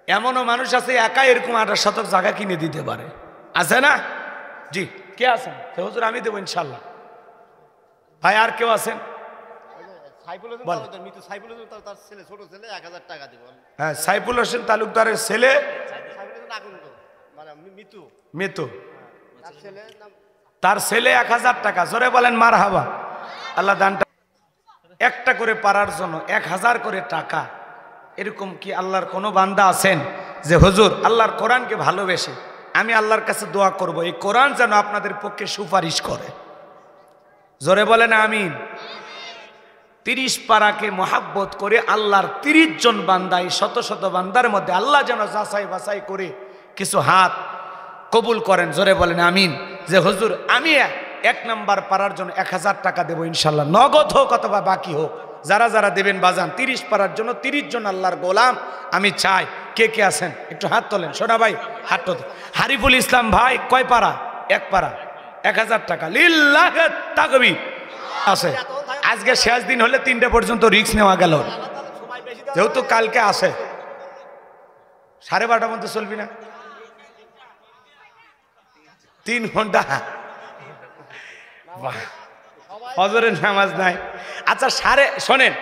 এমনও মানুষ আছে একা এরকম 28 শতক জায়গা কিনে দিতে পারে, আছে না? জি কে আছেন? হুজুর আমি দেবো ইনশাল্লাহ। ভাই আর কেউ আছেন? হ্যাঁ সাইফুল হোসেন তালুকদারের ছেলে মিতু, তার ছেলে 1,000 টাকা, জোরে বলেন মারহাবা। আল্লাহ দানটা একটা করে পারার জন্য 1,000 করে টাকা। এরকম কি আল্লাহর কোনো বান্দা আছেন যে হুজুর আল্লাহর কোরআনকে ভালোবেসে আমি আল্লাহর কাছে দোয়া করব এই কোরআন যেন আপনাদের পক্ষে সুপারিশ করে? জোরে বলেন আমিন। 30 পারাকে মহাব্বত করে আল্লাহর 30 জন বান্দা, এই শত শত বান্দার মধ্যে আল্লাহ যেন যাচাই বাছাই করে কিছু হাত কবুল করেন, জোরে বলেন আমিন। যে হুজুর আমি 1 নাম্বার পারার জন্য 1,000 টাকা দেবো ইনশাল্লাহ, নগদ হোক অথবা বাকি হোক, যারা দেবেন বাজান 30 পারার জন্য 30 জন আল্লাহর গোলাম আমি চাই। কে আছেন একটু হাত তোলেন, সোনা ভাই হাত তোলেন। হারিফুল ইসলাম ভাই কয় পারা? 1 পারা, 1,000 টাকা, লিল্লাহি তাকবীর আছে। আজকে শেষ দিন হলে 3টা পর্যন্ত রিস্ক নেওয়া গেল, যেহেতু কালকে আসে 12:30 পর্যন্ত চলবি না? 3 ঘন্টা ফজরের নামাজ নাই। আচ্ছা শোনেন,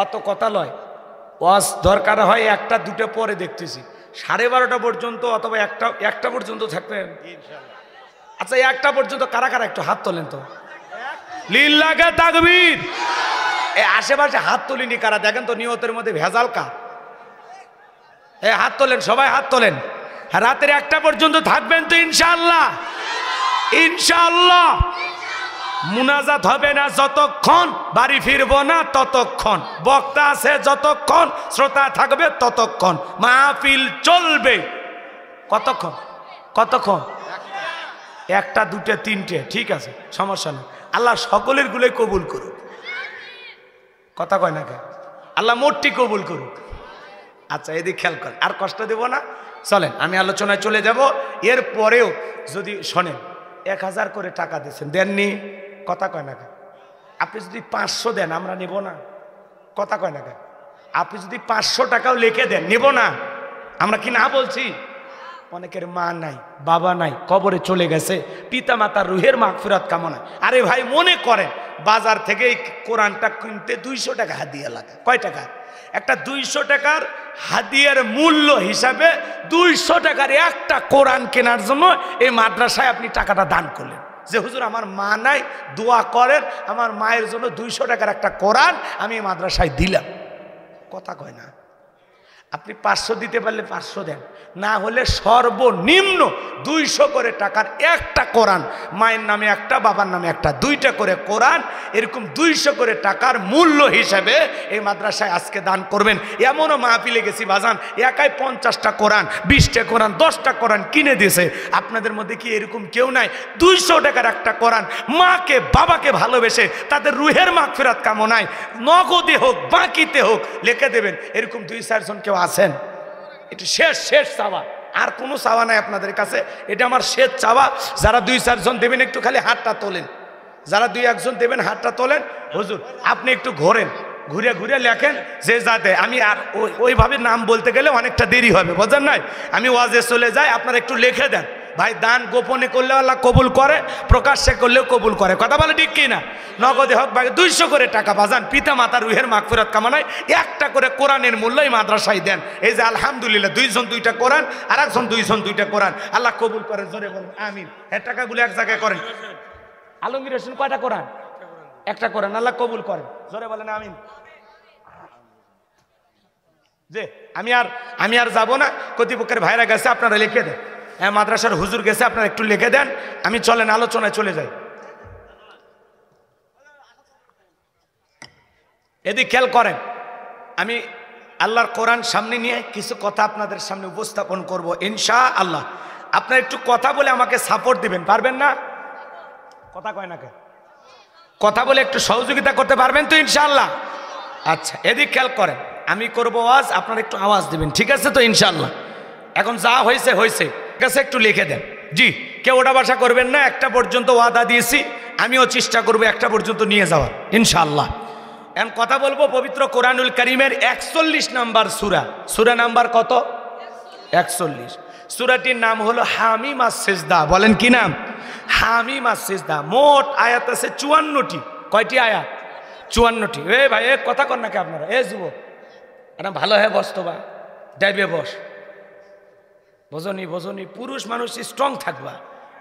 অত কথা লয়, ওয়াজ দরকার হয় 1টা 2টা পরে দেখতেছি, 12:30 পর্যন্ত অথবা একটা পর্যন্ত থাকবেন। আচ্ছা 1টা পর্যন্ত কারা কারা একটু হাত তোলেন তো, লিল্লাহে তাকবীর। আশেপাশে হাত তুলিনি কারা, দেখেন তো নিয়তের মধ্যে ভেজাল কার। হাত তোলেন, সবাই হাত তোলেন। রাতের 1টা পর্যন্ত থাকবেন তো ইনশাআল্লাহ? ইনশাআল্লাহ। মুনাজাত হবে না যতক্ষণ, বাড়ি ফিরবো না ততক্ষণ, বক্তা আছে যতক্ষণ, শ্রোতা থাকবে ততক্ষণ, মাহফিল চলবে। কতক্ষণ? কতক্ষণ? 1টা 2টা 3টে, ঠিক আছে, সমস্যা নেই। আল্লাহ সকলের গুলোই কবুল করুক। কথা কয় না কেন? আল্লাহ মোটটি কবুল করুক। আচ্ছা এদিক খেয়াল করেন, আর কষ্ট দেব না, চলেন আমি আলোচনায় চলে যাব। এর পরেও যদি শোনেন, 1000 করে টাকা দিয়েছেন, দেননি? কথা কয় না কেন? আপনি যদি 500 দেন আমরা নেব না? কথা কয় না কেন? আপনি যদি 500 টাকাও লিখে দেন, নেব না? আমরা কি না বলছি? অনেকের মা নাই, বাবা নাই, কবরে চলে গেছে, পিতা মাতার রুহের মাগফিরাত কামনা। আরে ভাই মনে করেন বাজার থেকে এই কোরআনটা কিনতে 200 টাকা হাদিয়া লাগে। কয় টাকা? একটা 200 টাকার হাদিয়ার মূল্য হিসাবে 200 টাকার একটা কোরআন কেনার জন্য এই মাদ্রাসায় আপনি টাকাটা দান করলেন, যে হুজুর আমার মা নাই, দোয়া করেন আমার মায়ের জন্য 200 টাকার একটা কোরআন আমি এই মাদ্রাসায় দিলাম। কথা কয় না? আপনি 500 দিতে পারলে 500 দেন, না হলে সর্বনিম্ন 200 করে টাকার একটা কোরআন, মায়ের নামে একটা, বাবার নামে একটা, 2টা করে কোরআন, এরকম 200 করে টাকার মূল্য হিসেবে এই মাদ্রাসায় আজকে দান করবেন। এমনও মাহফিলে গেছি বাজান, একাই 50টা কোরআন, 20টা কোরআন, 10টা কোরআন কিনে দিয়েছে। আপনাদের মধ্যে কি এরকম কেউ নাই 200 টাকার একটা কোরআন মাকে বাবাকে ভালোবেসে তাদের রুহের মাগফিরাত কামনায় নগদে হোক বাকিতে হোক লিখে দেবেন? এরকম 2-4 জন কেউ আছেন? এটা শেষ চাওয়া, আর কোনো চাওয়া নাই আপনাদের কাছে, এটা আমার শেষ চাওয়া। যারা 2-4 জন দেবেন একটু খালি হাতটা তোলেন, যারা 2-1 জন দেবেন হাতটা তোলেন। হুজুর আপনি একটু ঘোরেন, ঘুরে ঘুরে লেখেন যে যাতে আমি আর ওইভাবে নাম বলতে গেলে অনেকটা দেরি হবে, বোঝেন নাই? আমি ওয়াজে চলে যাই, আপনারা একটু লিখে দেন। ভাই দান গোপনে করলে আল্লাহ কবুল করে, প্রকাশ্যে করলেও কবুল করে। কথা বলে ঠিক কি না? নগদে হোক ভাই 200 করে টাকা বাজান, পিতা মাতার রুহের মাগফিরাত কামনায় একটা করে কোরআনের মূল্যই মাদ্রাসায় দেন। এই যে আলহামদুলিল্লাহ 2 জন 2টা কোরআন, আর 1 জন 2 জন 2টা কোরআন, আল্লাহ কবুল করে। জোরে বলেন আমিন। এই টাকাগুলো এক জায়গায় করেন। আলমগীর হোসেন কয়টা কোরআন? একটা কোরআন, আল্লাহ কবুল করেন। জোরে বলেন আমিন। যে আমি আর যাব না, কর্তৃপক্ষের ভাইরা গেছে, আপনারা লিখে দেন। হ্যাঁ মাদ্রাসার হুজুর গেছে, আপনারা একটু লিখে দেন। আমি চলেন আলোচনায় চলে যাই। এদিক খেয়াল করেন, আমি আল্লাহর কোরআন সামনে নিয়ে কিছু কথা আপনাদের সামনে উপস্থাপন করব ইনশাআল্লাহ। আপনারা একটু কথা বলে আমাকে সাপোর্ট দিবেন, পারবেন না? কথা কয় না কেন? কথা বলে একটু সহযোগিতা করতে পারবেন তো ইনশাআল্লাহ? আচ্ছা এদিক খেয়াল করেন, আমি করব আওয়াজ, আপনারা একটু আওয়াজ দিবেন, ঠিক আছে তো ইনশাআল্লাহ? এখন যা হয়েছে হয়েছে, কাছে একটু লিখে দেন। জি, কেউ ওটা বাসা করবেন না, 1টা পর্যন্ত ওয়াদা দিয়েছি, আমিও চেষ্টা করবো 1টা পর্যন্ত নিয়ে যাওয়ার ইনশাআল্লাহ। এখন কথা বলবো পবিত্র কোরআনুল কারীমের 41 নাম্বার সূরা। সূরা নাম্বার কত? 41। সূরাটির নাম হলো হামিম আস-সিজদা। বলেন কি নাম? হামিম আস-সিজদা। মোট আয়াত আছে 54টি। কয়টি আয়াত? 54টি। এ ভাই এ কথা কর নাকি আপনারা? এ যুবক এটা ভালো হয়ে বসতো বা ডাইবে বস, বোঝনি পুরুষ মানুষ স্ট্রং থাকবা।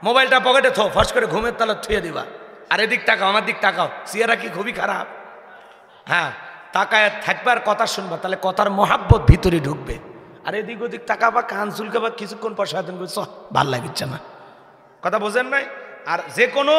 মোবাইলটা পকেটে থো, ফস করে ঘুমের তালা থুয়ে দিবা। আর এদিক তাকাও, আমার দিক তাকাও, চেহারা কি খুবই খারাপ? হ্যাঁ তাকায় থাকবার, কথা শুনবা, তাহলে কথার মহাব্বত ভিতরে ঢুকবে। আর এদিক ওদিক তাকাবা, কান চুলকাবা, কিছুক্ষণ পর সারাদিন করছো ভাল লাগিচ্ছে না। কথা বোঝেন নাই? আর যে কোনো